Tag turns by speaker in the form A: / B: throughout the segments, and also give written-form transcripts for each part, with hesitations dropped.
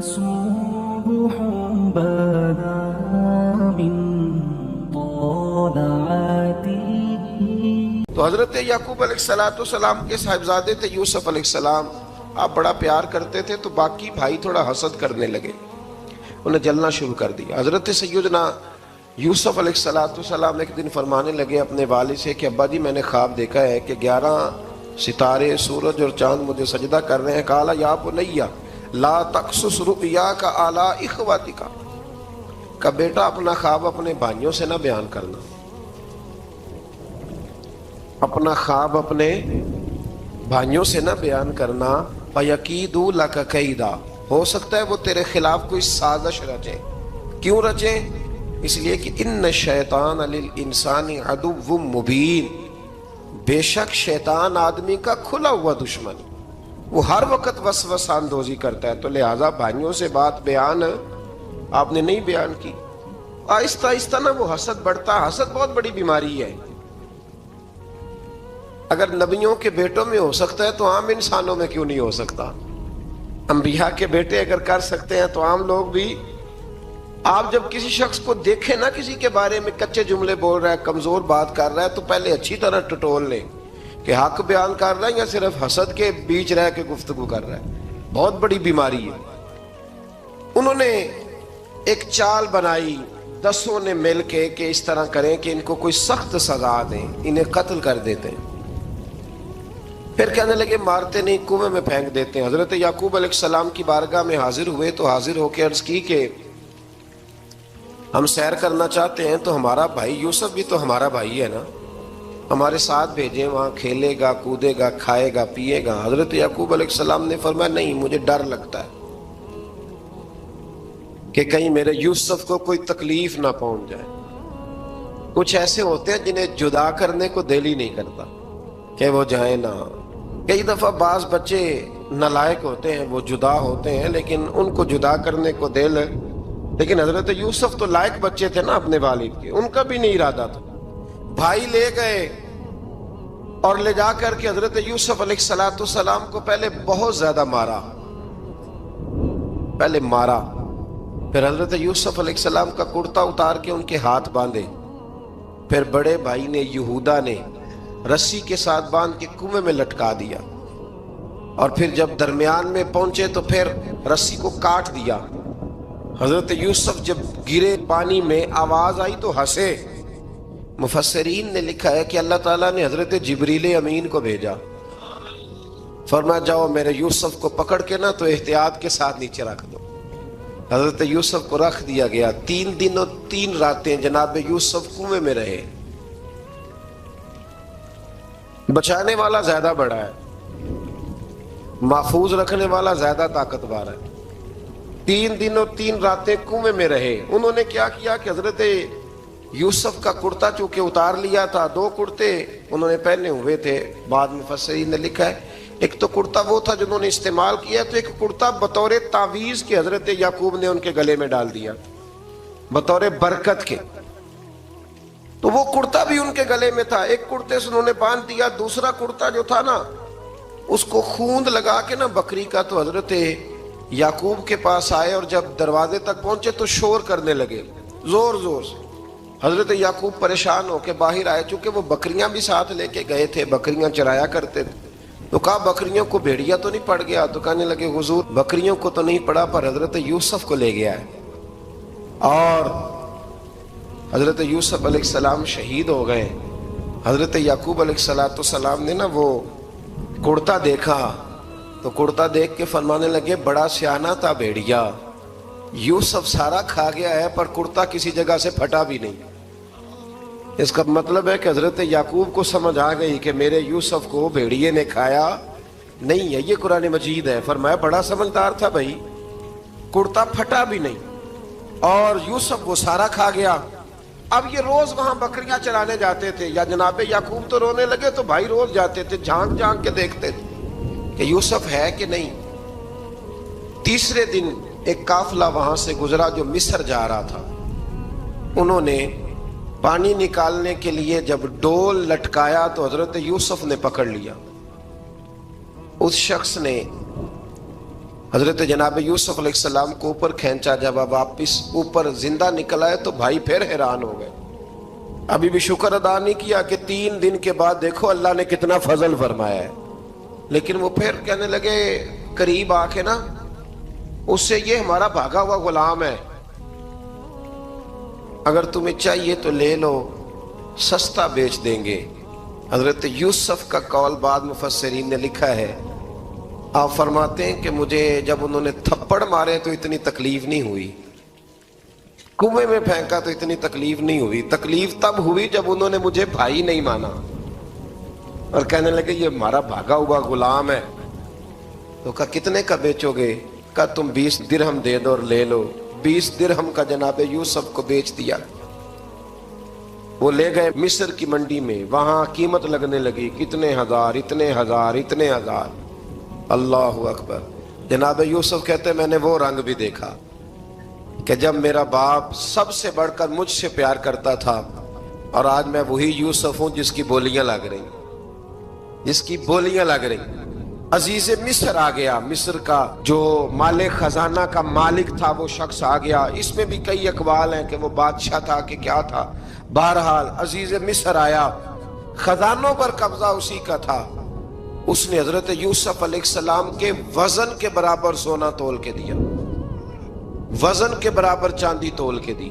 A: صبح بدا من طلعته.
B: تو حضرت یعقوب علیہ السلام کے صاحبزادے تھے یوسف علیہ السلام. آپ بڑا پیار کرتے تھے تو باقی بھائی تھوڑا حسد کرنے لگے, انہیں جلنا شروع کر دیا. حضرت سیدنا یوسف علیہ السلام ایک دن فرمانے لگے اپنے والد سے کہ ابا جی میں نے خواب دیکھا ہے کہ 11 ستارے سورج اور چاند مجھے سجدہ کر رہے ہیں. قال یا بنی لا تقصص رؤیاک علی اخواتک, کہ بیٹا اپنا خواب اپنے بھائیوں سے نہ بیان کرنا, اپنا خواب اپنے بھائیوں سے نہ بیان کرنا. فَيَكِيدُوا لَكَ كَيْدًا, ہو سکتا ہے وہ تیرے خلاف کوئی سازش رچیں. کیوں رچیں؟ اس لیے کہ ان الشیطان للانسان عدو مبین, بے شک شیطان آدمی کا کھلا ہوا دشمن, وہ ہر وقت وسوسہ اندوزی کرتا ہے. تو لہٰذا بھائیوں سے بات بیان آپ نے نہیں بیان کی. آہستہ آہستہ نا وہ حسد بڑھتا. حسد بہت بڑی بیماری ہے. اگر نبیوں کے بیٹوں میں ہو سکتا ہے تو عام انسانوں میں کیوں نہیں ہو سکتا؟ انبیاء کے بیٹے اگر کر سکتے ہیں تو عام لوگ بھی. آپ جب کسی شخص کو دیکھیں نا کسی کے بارے میں کچے جملے بول رہا ہے, کمزور بات کر رہا ہے, تو پہلے اچھی طرح ٹٹول لیں کہ حق بیان کر رہا ہے یا صرف حسد کے بیچ رہ کے گفتگو کر رہا ہے. بہت بڑی بیماری ہے. انہوں نے ایک چال بنائی 10 نے مل کے کہ اس طرح کریں کہ ان کو کوئی سخت سزا دیں, انہیں قتل کر دیتے ہیں. پھر کہنے لگے مارتے نہیں کنویں میں پھینک دیتے ہیں. حضرت یعقوب علیہ السلام کی بارگاہ میں حاضر ہوئے تو حاضر ہو کے عرض کی کہ ہم سیر کرنا چاہتے ہیں تو ہمارا بھائی یوسف بھی تو ہمارا بھائی ہے نا, ہمارے ساتھ بھیجیں, وہاں کھیلے گا کودے گا کھائے گا پیے گا. حضرت یعقوب علیہ السلام نے فرمایا نہیں, مجھے ڈر لگتا ہے کہ کہیں میرے یوسف کو کوئی تکلیف نہ پہنچ جائے. کچھ ایسے ہوتے ہیں جنہیں جدا کرنے کو دل ہی نہیں کرتا کہ وہ جائیں نہ. کئی دفعہ بعض بچے نالائق ہوتے ہیں, وہ جدا ہوتے ہیں لیکن ان کو جدا کرنے کو دل. لیکن حضرت یوسف تو لائق بچے تھے نا اپنے والد کے, ان کا بھی نہیں ارادہ تھا. بھائی لے گئے اور لے جا کر کے حضرت یوسف علیہ السلام کو پہلے بہت زیادہ مارا. پھر حضرت یوسف علیہ السلام کا کرتا اتار کے ان کے ہاتھ باندھے. پھر بڑے بھائی نے یہودا نے رسی کے ساتھ باندھ کے کنویں میں لٹکا دیا. اور پھر جب درمیان میں پہنچے تو پھر رسی کو کاٹ دیا. حضرت یوسف جب گرے پانی میں آواز آئی تو ہنسے. مفسرین نے لکھا ہے کہ اللہ تعالیٰ نے حضرت جبریل امین کو بھیجا, فرمایا جاؤ میرے یوسف کو پکڑ کے نا تو احتیاط کے ساتھ نیچے رکھ دو. حضرت یوسف کو رکھ دیا گیا. 3 دن اور 3 راتیں جناب یوسف کنویں میں رہے. بچانے والا زیادہ بڑا ہے, محفوظ رکھنے والا زیادہ طاقتور ہے. 3 دن اور 3 راتیں کنویں میں رہے. انہوں نے کیا کیا کہ حضرت یوسف کا کرتا چونکہ اتار لیا تھا, 2 کرتے انہوں نے پہنے ہوئے تھے. بعد میں مفسرین نے لکھا ہے ایک تو کرتا وہ تھا جنہوں نے استعمال کیا, تو ایک کرتا بطور تعویذ کے حضرت یعقوب نے ان کے گلے میں ڈال دیا بطور برکت کے. تو وہ کرتا بھی ان کے گلے میں تھا. ایک کرتے سے انہوں نے باندھ دیا. دوسرا کرتا جو تھا نا اس کو خوند لگا کے نا بکری کا, تو حضرت یعقوب کے پاس آئے اور جب دروازے تک پہنچے تو شور کرنے لگے زور زور سے. حضرت یعقوب پریشان ہو کے باہر آئے, چونکہ وہ بکریاں بھی ساتھ لے کے گئے تھے, بکریاں چرایا کرتے تھے. تو کہا بکریوں کو بھیڑیا تو نہیں پڑ گیا؟ تو کہنے لگے حضور بکریوں کو تو نہیں پڑا پر حضرت یوسف کو لے گیا ہے. اور حضرت یوسف علیہ السلام شہید ہو گئے. حضرت یعقوب علیہ السلام نے نا وہ کرتا دیکھا تو کرتا دیکھ کے فرمانے لگے بڑا سیانہ تھا بھیڑیا, یوسف سارا کھا گیا ہے پر کرتا کسی جگہ سے پھٹا بھی نہیں. اس کا مطلب ہے کہ حضرت یعقوب کو سمجھ آ گئی کہ میرے یوسف کو بھیڑیے نے کھایا نہیں ہے. یہ قرآن مجید ہے. فرمایا بڑا سمجھدار تھا بھائی, کرتا پھٹا بھی نہیں اور یوسف وہ سارا کھا گیا. اب یہ روز وہاں بکریاں چرانے جاتے تھے. یا جناب یعقوب تو رونے لگے تو بھائی روز جاتے تھے, جھانک جھانک کے دیکھتے تھے کہ یوسف ہے کہ نہیں. تیسرے دن ایک قافلہ وہاں سے گزرا جو مصر جا رہا تھا. انہوں نے پانی نکالنے کے لیے جب ڈول لٹکایا تو حضرت یوسف نے پکڑ لیا. اس شخص نے حضرت جناب یوسف علیہ السلام کو اوپر کھینچا، جب آپ واپس اوپر زندہ نکل آئے تو بھائی پھر حیران ہو گئے، ابھی بھی شکر ادا نہیں کیا کہ 3 دن کے بعد دیکھو اللہ نے کتنا فضل فرمایا ہے۔ لیکن وہ پھر کہنے لگے قریب آ کے نا، اس سے یہ ہمارا بھاگا ہوا غلام ہے، اگر تمہیں چاہیے تو لے لو، سستا بیچ دیں گے۔ حضرت یوسف کا قول بعد مفسرین نے لکھا ہے، آپ فرماتے ہیں کہ مجھے جب انہوں نے تھپڑ مارے تو اتنی تکلیف نہیں ہوئی، کنویں میں پھینکا تو اتنی تکلیف نہیں ہوئی، تکلیف تب ہوئی جب انہوں نے مجھے بھائی نہیں مانا اور کہنے لگے یہ ہمارا بھاگا ہوا غلام ہے۔ تو کہا کتنے کا بیچو گے؟ کہا تم 20 درہم دے دو اور لے لو۔ 20 درہم کا جناب یوسف کو بیچ دیا۔ وہ لے گئے مصر کی منڈی میں، وہاں قیمت لگنے لگی، کتنے ہزار، اتنے ہزار، اتنے ہزار۔ اللہ اکبر۔ جناب یوسف کہتے میں نے وہ رنگ بھی دیکھا کہ جب میرا باپ سب سے بڑھ کر مجھ سے پیار کرتا تھا، اور آج میں وہی یوسف ہوں جس کی بولیاں لگ رہی، جس کی بولیاں لگ رہی۔ عزیز مصر آ گیا، مصر کا جو مال خزانہ کا مالک تھا وہ شخص آ گیا۔ اس میں بھی کئی اقوال ہیں کہ وہ بادشاہ تھا کہ کیا تھا، بہرحال عزیز مصر آیا، خزانوں پر قبضہ اسی کا تھا۔ اس نے حضرت یوسف علیہ السلام کے وزن کے برابر سونا تول کے دیا، وزن کے برابر چاندی تول کے دی،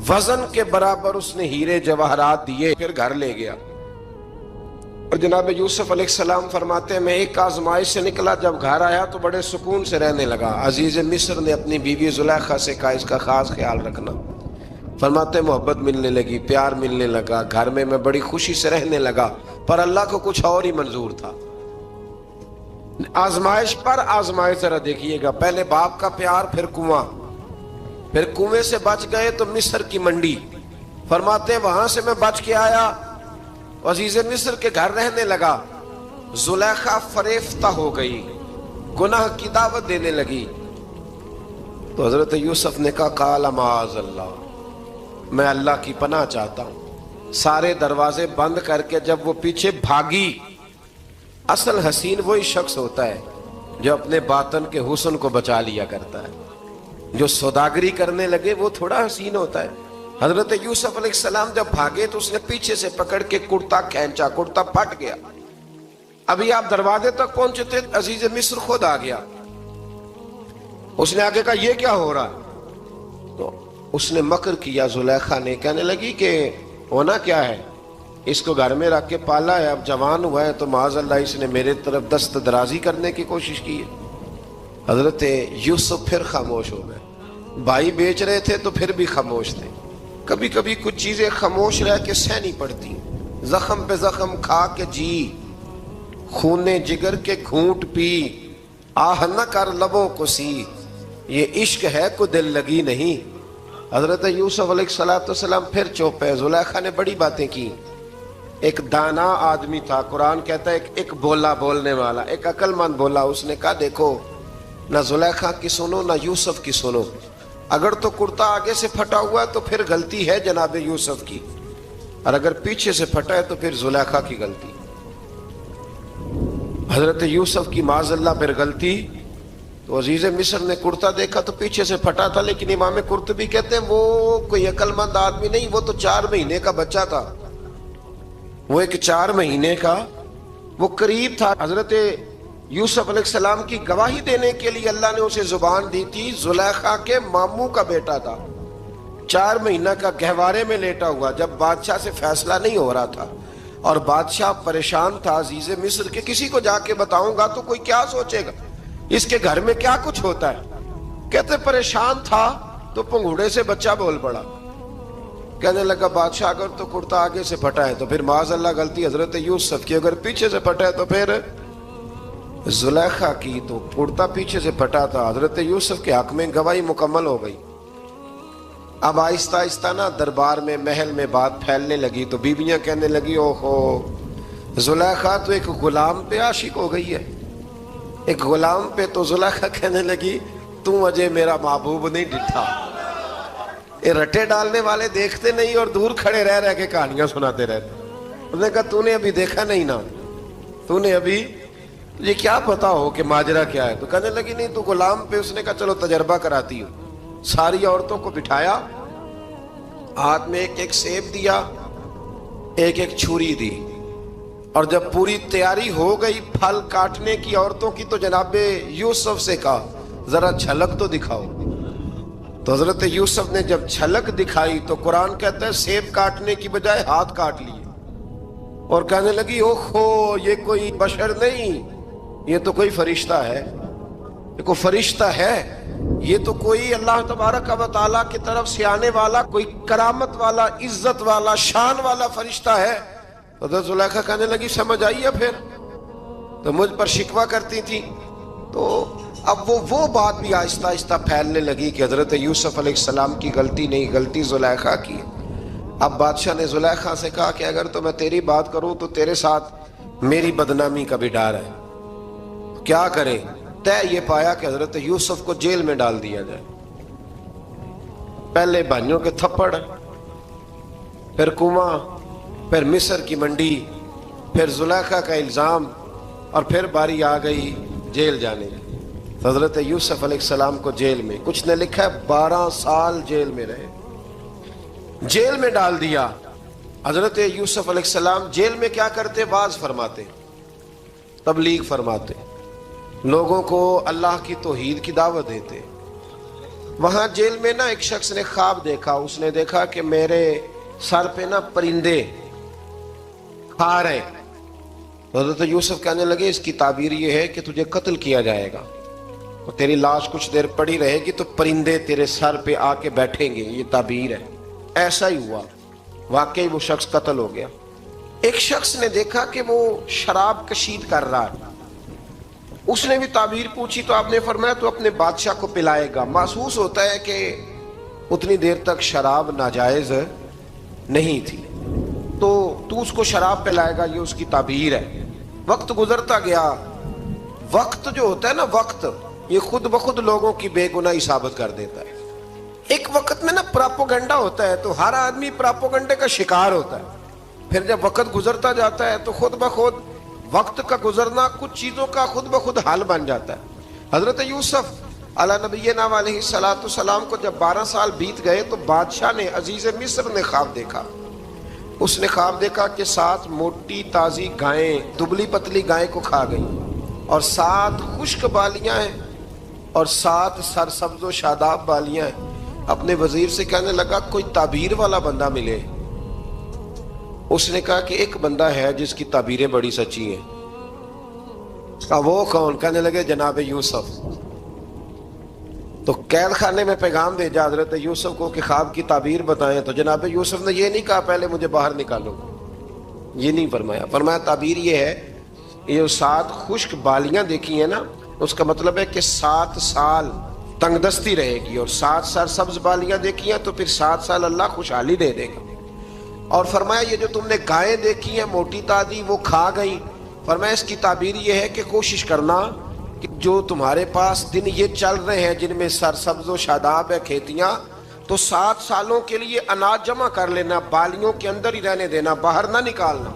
B: وزن کے برابر اس نے ہیرے جواہرات دیے، پھر گھر لے گیا۔ اور جناب یوسف علیہ السلام فرماتے ہیں میں ایک آزمائش سے نکلا، جب گھر آیا تو بڑے سکون سے رہنے لگا۔ عزیز مصر نے اپنی بیوی زلیخا سے کہا اس کا خاص خیال رکھنا۔ فرماتے ہیں محبت ملنے لگی، پیار ملنے لگا، گھر میں بڑی خوشی سے رہنے لگا، پر اللہ کو کچھ اور ہی منظور تھا۔ آزمائش پر آزمائش ذرا دیکھیے گا، پہلے باپ کا پیار، پھر کنواں، پھر کنویں سے بچ گئے تو مصر کی منڈی۔ فرماتے ہیں وہاں سے میں بچ کے آیا، عزیز مصر کے گھر رہنے لگا۔ زلیخا فریفتہ ہو گئی، گناہ کی دعوت دینے لگی۔ تو حضرت یوسف نے کہا قال معاذ اللہ، میں اللہ کی پناہ چاہتا ہوں۔ سارے دروازے بند کر کے جب وہ پیچھے بھاگی، اصل حسین وہی شخص ہوتا ہے جو اپنے باطن کے حسن کو بچا لیا کرتا ہے۔ جو سوداگری کرنے لگے وہ تھوڑا حسین ہوتا ہے۔ حضرت یوسف علیہ السلام جب بھاگے تو اس نے پیچھے سے پکڑ کے کرتا کھینچا، کرتا پھٹ گیا۔ ابھی آپ دروازے تک پہنچے تھے، عزیز مصر خود آ گیا۔ اس نے آگے کہا یہ کیا ہو رہا؟ تو اس نے مکر کیا، زلیخا نے، کہنے لگی کہ ہونا کیا ہے، اس کو گھر میں رکھ کے پالا ہے، اب جوان ہوا ہے تو معاذ اللہ اس نے میرے طرف دست درازی کرنے کی کوشش کی ہے۔ حضرت یوسف پھر خاموش ہو گئے۔ بھائی بیچ رہے تھے تو پھر بھی خاموش تھے۔ کبھی کبھی کچھ چیزیں خاموش رہ کے سہنی پڑتی، زخم پہ زخم کھا کے جی، خون جگر کے گھونٹ پی، آہ نہ کر لبوں کو سی، یہ عشق ہے کو دل لگی نہیں۔ حضرت یوسف علیہ السلام پھر چپ ہے۔ زلیخا نے بڑی باتیں کی۔ ایک دانا آدمی تھا، قرآن کہتا ہے ایک بولا بولنے والا، ایک عقل مند بولا۔ اس نے کہا دیکھو نہ زلیخا کی سنو نہ یوسف کی سنو، اگر تو کرتا آگے سے پھٹا ہوا ہے تو پھر غلطی ہے جناب یوسف کی، اور اگر پیچھے سے پھٹا ہے تو پھر زلیخا کی غلطی۔ حضرت یوسف کی معاذ اللہ پھر غلطی۔ تو عزیز مصر نے کرتا دیکھا تو پیچھے سے پھٹا تھا، لیکن امام قرطبی کہتے ہیں وہ کوئی عقل مند آدمی نہیں، وہ تو 4 مہینے کا بچہ تھا، وہ ایک 4 مہینے کا، وہ قریب تھا۔ حضرت یوسف علیہ السلام کی گواہی دینے کے لیے اللہ نے اسے زبان دی تھی، زلیخا کے ماموں کا بیٹا تھا، 4 مہینہ کا گہوارے میں لیٹا ہوا، جب بادشاہ سے فیصلہ نہیں ہو رہا تھا اور بادشاہ پریشان تھا عزیز مصر کے کسی کو جا کے بتاؤں گا تو کوئی کیا سوچے گا، اس کے گھر میں کیا کچھ ہوتا ہے۔ کہتے پریشان تھا تو پنگوڑے سے بچہ بول پڑا، کہنے لگا بادشاہ اگر تو کرتا آگے سے پھٹا ہے تو پھر معاذ اللہ غلطی حضرت یوسف کی، اگر پیچھے سے پھٹا ہے تو پھر زلیخا کی، تو کرتا پیچھے سے پھٹا تھا۔ حضرت یوسف کے حق میں گواہی مکمل ہو گئی۔ اب آہستہ آہستہ نا دربار میں محل میں بات پھیلنے لگی، تو بیویاں کہنے لگی اوہو زلیخا تو ایک غلام پہ عاشق ہو گئی ہے، ایک غلام پہ۔ تو زلیخا کہنے لگی تو اجے میرا محبوب نہیں ڈٹھا۔ یہ رٹے ڈالنے والے دیکھتے نہیں اور دور کھڑے رہ رہ کے کہانیاں سناتے رہتے۔ اس نے کہا تو نے ابھی دیکھا نہیں نا، تو نے ابھی تجھے کیا پتا ہو کہ ماجرا کیا ہے؟ تو کہنے لگی نہیں تو غلام پہ. اس نے کہا چلو تجربہ کراتی ہوں. ساری عورتوں کو بٹھایا, ہاتھ میں ایک ایک سیب دیا, ایک ایک چھری دی, اور جب پوری تیاری ہو گئی پھل کاٹنے کی عورتوں کی, تو جناب یوسف سے کہا ذرا جھلک تو دکھاؤ. تو حضرت یوسف نے جب جھلک دکھائی تو قرآن کہتا ہے سیب کاٹنے کی بجائے ہاتھ کاٹ لیے, اور کہنے لگی اوہو یہ کوئی بشر نہیں, یہ تو کوئی فرشتہ ہے, یہ کوئی فرشتہ ہے, یہ تو کوئی اللہ تبارک و تعالیٰ کی طرف سے آنے والا کوئی کرامت والا, عزت والا, شان والا فرشتہ ہے. حضرت زلیخا کہنے لگی سمجھ آئی ہے پھر, تو مجھ پر شکوہ کرتی تھی. تو اب وہ بات بھی آہستہ آہستہ پھیلنے لگی کہ حضرت یوسف علیہ السلام کی غلطی نہیں, غلطی زلیخا کی. اب بادشاہ نے زلیخا سے کہا کہ اگر تو میں تیری بات کروں تو تیرے ساتھ میری بدنامی کا بھی ڈر ہے, کیا کرے؟ طے یہ پایا کہ حضرت یوسف کو جیل میں ڈال دیا جائے. پہلے بھائیوں کے تھپڑ, پھر کنواں, پھر مصر کی منڈی, پھر زلیخا کا الزام, اور پھر باری آ گئی جیل جانے کی. حضرت یوسف علیہ السلام کو جیل میں, کچھ نے لکھا ہے 12 سال جیل میں رہے, جیل میں ڈال دیا. حضرت یوسف علیہ السلام جیل میں کیا کرتے؟ واعظ فرماتے, تبلیغ فرماتے, لوگوں کو اللہ کی توحید کی دعوت دیتے. وہاں جیل میں نا ایک شخص نے خواب دیکھا, اس نے دیکھا کہ میرے سر پہ نا پرندے کھا رہے. حضرت یوسف کہنے لگے اس کی تعبیر یہ ہے کہ تجھے قتل کیا جائے گا, اور تیری لاش کچھ دیر پڑی رہے گی تو پرندے تیرے سر پہ آ کے بیٹھیں گے, یہ تعبیر ہے. ایسا ہی ہوا, واقعی وہ شخص قتل ہو گیا. ایک شخص نے دیکھا کہ وہ شراب کشید کر رہا ہے, اس نے بھی تعبیر پوچھی تو آپ نے فرمایا تو اپنے بادشاہ کو پلائے گا. محسوس ہوتا ہے کہ اتنی دیر تک شراب ناجائز نہیں تھی, تو اس کو شراب پلائے گا, یہ اس کی تعبیر ہے. وقت گزرتا گیا. وقت جو ہوتا ہے نا, وقت یہ خود بخود لوگوں کی بے گناہی ثابت کر دیتا ہے. ایک وقت میں نا پراپوگنڈا ہوتا ہے تو ہر آدمی پراپوگنڈے کا شکار ہوتا ہے. پھر جب وقت گزرتا جاتا ہے تو خود بخود وقت کا گزرنا کچھ چیزوں کا خود بخود حال بن جاتا ہے. حضرت یوسف علی نبینا علیہ الصلوۃ والسلام کو جب 12 سال بیت گئے تو بادشاہ نے, عزیز مصر نے خواب دیکھا. اس نے خواب دیکھا کہ 7 موٹی تازی گائیں دبلی پتلی گائیں کو کھا گئی, اور 7 خشک بالیاں ہیں, اور 7 سرسبز و شاداب بالیاں ہیں. اپنے وزیر سے کہنے لگا کوئی تعبیر والا بندہ ملے. اس نے کہا کہ ایک بندہ ہے جس کی تعبیریں بڑی سچی ہیں. کہا وہ کون؟ کہنے لگے جناب یوسف. تو قید خانے میں پیغام بھیجا حضرت یوسف کو کہ خواب کی تعبیر بتائیں. تو جناب یوسف نے یہ نہیں کہا پہلے مجھے باہر نکالو, یہ نہیں فرمایا. فرمایا تعبیر یہ ہے, یہ 7 خشک بالیاں دیکھی ہیں نا, اس کا مطلب ہے کہ 7 سال تنگ دستی رہے گی, اور 7 سرسبز بالیاں دیکھی ہیں تو پھر 7 سال اللہ خوشحالی دے دے گا. اور فرمایا یہ جو تم نے گائیں دیکھی ہیں موٹی تازی وہ کھا گئی. فرمایا اس کی تعبیر یہ ہے کہ کوشش کرنا کہ جو تمہارے پاس دن یہ چل رہے ہیں جن میں سرسبز و شاداب ہے کھیتیاں, تو 7 سالوں کے لیے اناج جمع کر لینا, بالیوں کے اندر ہی رہنے دینا, باہر نہ نکالنا.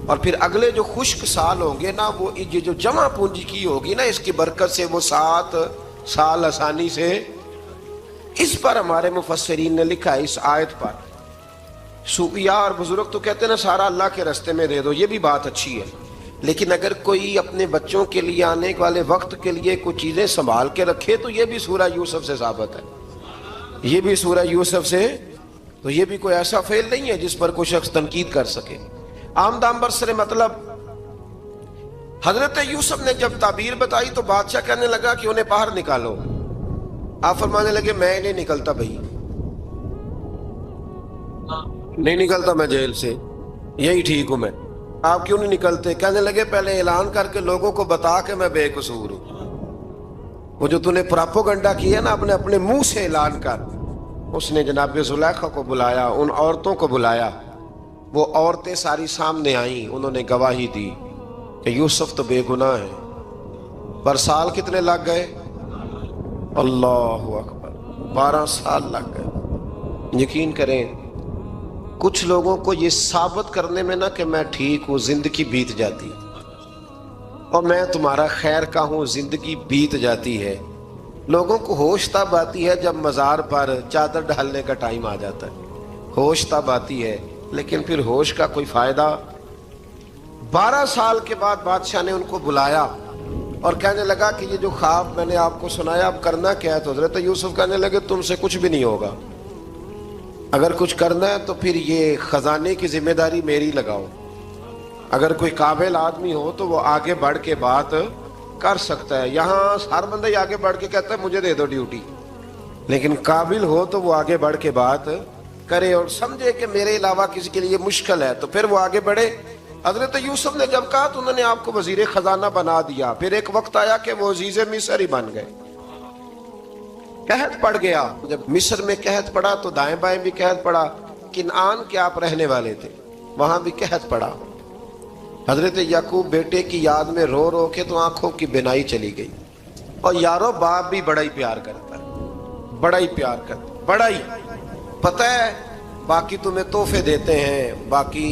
B: اور پھر اگلے جو خشک سال ہوں گے نا, وہ یہ جو جمع پونجی کی ہوگی نا, اس کی برکت سے وہ 7 سال آسانی سے. اس پر ہمارے مفسرین نے لکھا ہے, اس آیت پر صوفیاء اور بزرگ تو کہتے ہیں نا سارا اللہ کے راستے میں دے دو, یہ بھی بات اچھی ہے, لیکن اگر کوئی اپنے بچوں کے لیے آنے والے وقت کے لیے کچھ چیزیں سنبھال کے رکھے تو یہ بھی سورہ یوسف سے ثابت ہے, یہ بھی سورہ یوسف سے. تو یہ بھی کوئی ایسا فعل نہیں ہے جس پر کوئی شخص تنقید کر سکے. آمدام برسر مطلب حضرت یوسف نے جب تعبیر بتائی تو بادشاہ کہنے لگا کہ انہیں باہر نکالو. آپ فرمانے لگے میں نہیں نکلتا بھائی, نہیں نکلتا میں جیل سے, یہی ٹھیک ہوں میں. آپ کیوں نہیں نکلتے؟ کہنے لگے پہلے اعلان کر کے لوگوں کو بتا کہ میں بے قصور ہوں. وہ جو تو نے پراپوگنڈا کیا نا اپنے منہ سے اعلان کر. اس نے جناب زلیخا کو بلایا, ان عورتوں کو بلایا, وہ عورتیں ساری سامنے آئیں, انہوں نے گواہی دی کہ یوسف تو بے گناہ ہے. پر سال کتنے لگ گئے؟ اللہ اکبر, 12 سال لگ گئے. یقین کریں کچھ لوگوں کو یہ ثابت کرنے میں نا کہ میں ٹھیک ہوں زندگی بیت جاتی. اور میں تمہارا خیر کا ہوں. زندگی بیت جاتی ہے. لوگوں کو ہوش تب آتی ہے جب مزار پر چادر ڈالنے کا ٹائم آ جاتا ہے. ہوش تب آتی ہے, لیکن پھر ہوش کا کوئی فائدہ. 12 سال کے بعد بادشاہ نے ان کو بلایا اور کہنے لگا کہ یہ جو خواب میں نے آپ کو سنایا اب کرنا کیا ہے؟ تو حضرت یوسف کہنے لگے تم سے کچھ بھی نہیں ہوگا. اگر کچھ کرنا ہے تو پھر یہ خزانے کی ذمہ داری میری لگاؤ. اگر کوئی قابل آدمی ہو تو وہ آگے بڑھ کے بات کر سکتا ہے. یہاں ہر بندہ ہی آگے بڑھ کے کہتا ہے مجھے دے دو ڈیوٹی, لیکن قابل ہو تو وہ آگے بڑھ کے بات کرے اور سمجھے کہ میرے علاوہ کسی کے لیے مشکل ہے تو پھر وہ آگے بڑھے. حضرت یوسف نے جب کہا تو انہوں نے آپ کو وزیر خزانہ بنا دیا. پھر ایک وقت آیا کہ وہ عزیز مصر ہی بن گئے. قحط پڑ گیا. جب مصر میں قحط پڑا تو دائیں بائیں بھی قحط پڑا. کنعان کے آپ رہنے والے تھے, وہاں بھی قحط پڑا. حضرت یعقوب بیٹے کی یاد میں رو رو کے تو آنکھوں کی بینائی چلی گئی. اور یارو باپ بھی بڑا ہی پیار کرتا ہے, بڑا ہی پیار کرتا ہے, بڑا ہی. پتہ ہے باقی تمہیں تحفے دیتے ہیں, باقی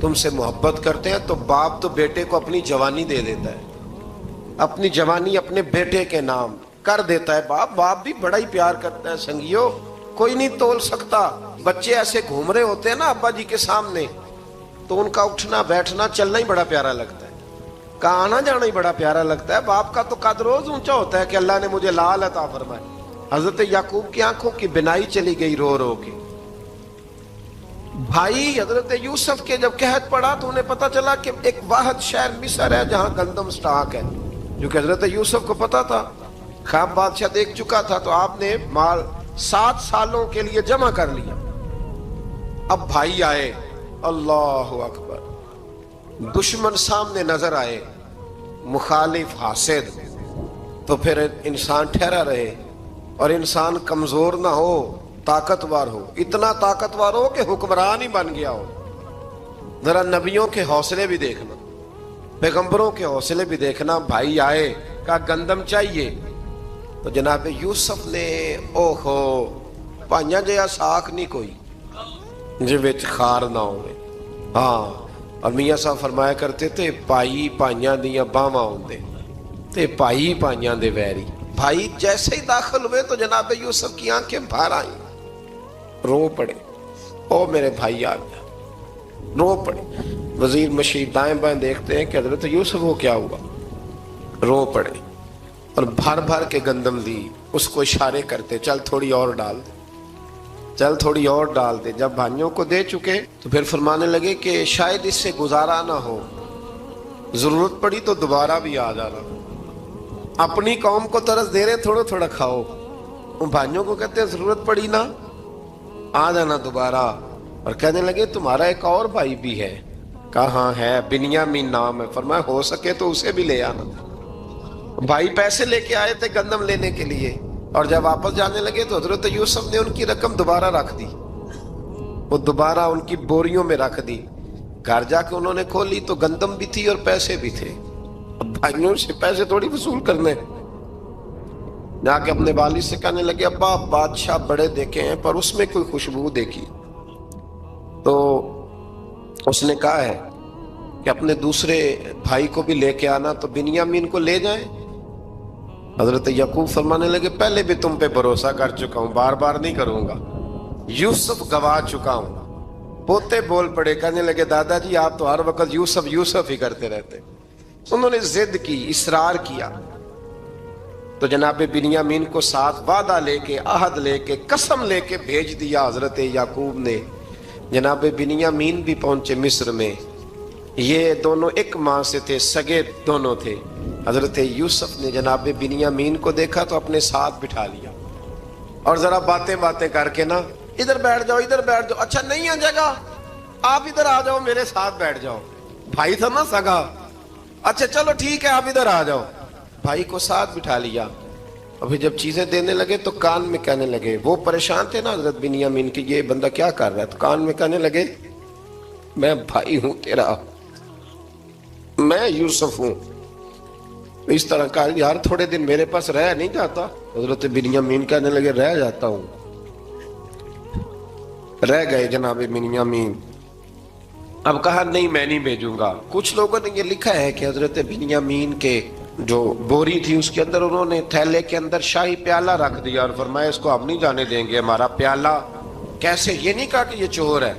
B: تم سے محبت کرتے ہیں, تو باپ تو بیٹے کو اپنی جوانی دے دیتا ہے, اپنی جوانی اپنے بیٹے کے نام کر دیتا ہے. باپ بھی بڑا ہی پیار کرتا ہے. سنگیو, کوئی نہیں تول سکتا. بچے ایسے گھوم رہے ہوتے ہیں نا ابا جی کے سامنے, تو ان کا اٹھنا بیٹھنا چلنا ہی بڑا پیارا لگتا ہے, کا آنا جانا ہی بڑا پیارا لگتا ہے. باپ کا تو قد روز اونچا ہوتا ہے کہ اللہ نے مجھے لال عطا فرمائے. حضرت یعقوب کی آنکھوں کی بینائی چلی گئی رو رو کے. بھائی حضرت یوسف کے جب قحط پڑا تو انہیں پتا چلا کہ ایک واحد شہر مصر ہے جہاں گندم سٹاک ہے, جو کہ حضرت یوسف کو پتا تھا. خواب بادشاہ دیکھ چکا تھا, تو آپ نے مال 7 سالوں کے لیے جمع کر لیا. اب بھائی آئے, اللہ اکبر, دشمن سامنے نظر آئے, مخالف حاسد, تو پھر انسان ٹھہرا رہے اور انسان کمزور نہ ہو, طاقتور ہو. اتنا طاقتور ہو کہ حکمران ہی بن گیا ہو. ذرا نبیوں کے حوصلے بھی دیکھنا, پیغمبروں کے حوصلے بھی دیکھنا. بھائی آئے, کہا گندم چاہیے, تو جناب یوسف نے اوہو پائیاں جیا ساکھ نہیں کوئی جی وچ خار نہ ہوئے. ہاں, اور میاں صاحب فرمایا کرتے تھے پائی پائیاں دیاں باواں ہوندے تے پائی پائیاں دے ویری. بھائی جیسے ہی داخل ہوئے تو جناب یوسف کی آنکھیں باہر آئیں, رو پڑے. او میرے بھائی آ گیا, رو پڑے. وزیر مشیر دائیں بائیں دیکھتے ہیں کہ حضرت یوسف وہ کیا ہوا, رو پڑے اور بھر بھر کے گندم دی. اس کو اشارے کرتے چل تھوڑی اور ڈال دے, چل تھوڑی اور ڈال دے. جب بھائیوں کو دے چکے تو پھر فرمانے لگے کہ شاید اس سے گزارا نہ ہو, ضرورت پڑی تو دوبارہ بھی آ جانا. اپنی قوم کو ترس دے رہے, تھوڑا تھوڑا کھاؤ. ان بھائیوں کو کہتے ہیں ضرورت پڑی نا آ جانا دوبارہ. اور کہنے لگے تمہارا ایک اور بھائی بھی ہے. کہاں ہے؟ بنیامین نام ہے. فرمایا ہو سکے تو اسے بھی لے آنا. بھائی پیسے لے کے آئے تھے گندم لینے کے لیے, اور جب واپس جانے لگے تو حضرت یوسف نے ان کی رقم دوبارہ رکھ دی, وہ دوبارہ ان کی بوریوں میں رکھ دی. گھر جا کے انہوں نے کھولی تو گندم بھی تھی اور پیسے بھی تھے. اب بھائیوں سے پیسے تھوڑی وصول کرنے, جا کے اپنے والد سے کہنے لگے ابا بادشاہ بڑے دیکھے ہیں پر اس میں کوئی خوشبو دیکھی. تو اس نے کہا ہے کہ اپنے دوسرے بھائی کو بھی لے کے آنا, تو بنیامین کو لے جائیں. حضرت یعقوب فرمانے لگے پہلے بھی تم پہ بھروسہ کر چکا ہوں, بار بار نہیں کروں گا. یوسف گوا چکا ہوں. پوتے بول پڑے, کہنے لگے دادا جی آپ تو ہر وقت یوسف یوسف ہی کرتے رہتے. انہوں نے ضد کی, اصرار کیا, تو جناب بنیامین کو ساتھ وعدہ لے کے, عہد لے کے, قسم لے کے بھیج دیا حضرت یعقوب نے. جناب بنیامین بھی پہنچے مصر میں. یہ دونوں ایک ماں سے تھے, سگے دونوں تھے. حضرت یوسف نے جناب بنیامین کو دیکھا تو اپنے ساتھ بٹھا لیا, اور ذرا باتیں کر کے نا ادھر بیٹھ جاؤ, ادھر بیٹھ جاؤ. اچھا نہیں ہے جگہ, آپ ادھر آ جاؤ میرے ساتھ بیٹھ جاؤ. بھائی تھا نا سگا, اچھا چلو ٹھیک ہے آپ ادھر آ جاؤ. بھائی کو ساتھ بٹھا لیا. ابھی جب چیزیں دینے لگے تو کان میں کہنے لگے, وہ پریشان تھے نا حضرت بنیامین کی, یہ بندہ کیا کر رہا ہے, تو کان میں کہنے لگے میں بھائی ہوں تیرا, میں یوسف ہوں. اس طرح کہا یار تھوڑے دن میرے پاس رہ نہیں جاتا. حضرت بنیامین کہنے لگے رہ جاتا ہوں. رہ گئے جناب بنیامین. اب کہا نہیں میں نہیں بھیجوں گا. کچھ لوگوں نے یہ لکھا ہے کہ حضرت بنیامین کے جو بوری تھی اس کے اندر انہوں نے تھیلے کے اندر شاہی پیالہ رکھ دیا اور فرمایا اس کو ہم نہیں جانے دیں گے, ہمارا پیالہ. کیسے؟ یہ نہیں کہا کہ یہ چور ہے,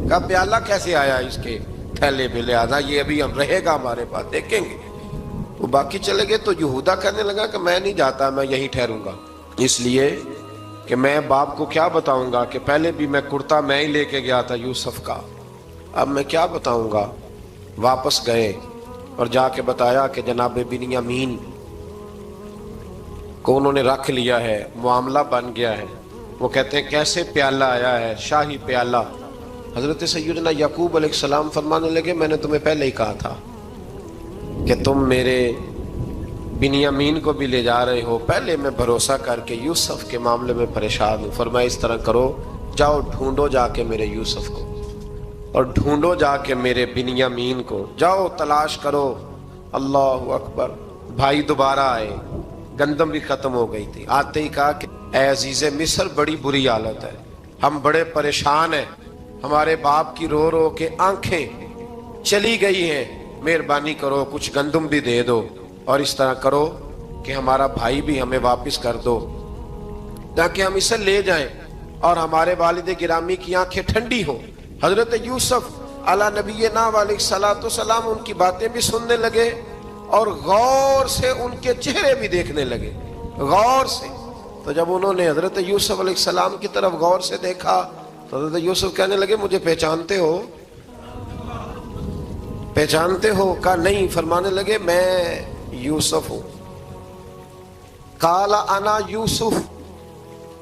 B: کہا پیالہ کیسے آیا اس کے تھیلے پہ, لہذا یہ ابھی ہم رہے گا ہمارے پاس, دیکھیں گے. وہ باقی چلے گئے تو یہودا کہنے لگا کہ میں نہیں جاتا, میں یہیں ٹھہروں گا, اس لیے کہ میں باپ کو کیا بتاؤں گا کہ پہلے بھی میں کرتا میں ہی لے کے گیا تھا یوسف کا, اب میں کیا بتاؤں گا. واپس گئے اور جا کے بتایا کہ جناب بنیامین کو انہوں نے رکھ لیا ہے, معاملہ بن گیا ہے. وہ کہتے ہیں کیسے پیالہ آیا ہے, شاہی پیالہ. حضرت سیدنا یعقوب علیہ السلام فرمانے لگے میں نے تمہیں پہلے ہی کہا تھا کہ تم میرے بنیامین کو بھی لے جا رہے ہو, پہلے میں بھروسہ کر کے یوسف کے معاملے میں پریشان ہوں. فرمایا اس طرح کرو, جاؤ ڈھونڈو جا کے میرے یوسف کو اور ڈھونڈو جا کے میرے بنیامین کو, جاؤ تلاش کرو. اللہ اکبر. بھائی دوبارہ آئے, گندم بھی ختم ہو گئی تھی. آتے ہی کہا کہ اے عزیز مصر بڑی بری حالت ہے, ہم بڑے پریشان ہیں, ہمارے باپ کی رو رو کے آنکھیں چلی گئی ہیں, مہربانی کرو کچھ گندم بھی دے دو اور اس طرح کرو کہ ہمارا بھائی بھی ہمیں واپس کر دو تاکہ ہم اسے لے جائیں اور ہمارے والد گرامی کی آنکھیں ٹھنڈی ہوں. حضرت یوسف علی نبینا علیہ الصلوۃ والسلام ان کی باتیں بھی سننے لگے اور غور سے ان کے چہرے بھی دیکھنے لگے, غور سے. تو جب انہوں نے حضرت یوسف علیہ السلام کی طرف غور سے دیکھا تو حضرت یوسف کہنے لگے مجھے پہچانتے ہو, پہچانتے ہو؟ کہا نہیں. فرمانے لگے میں یوسف ہوں. قال انا یوسف,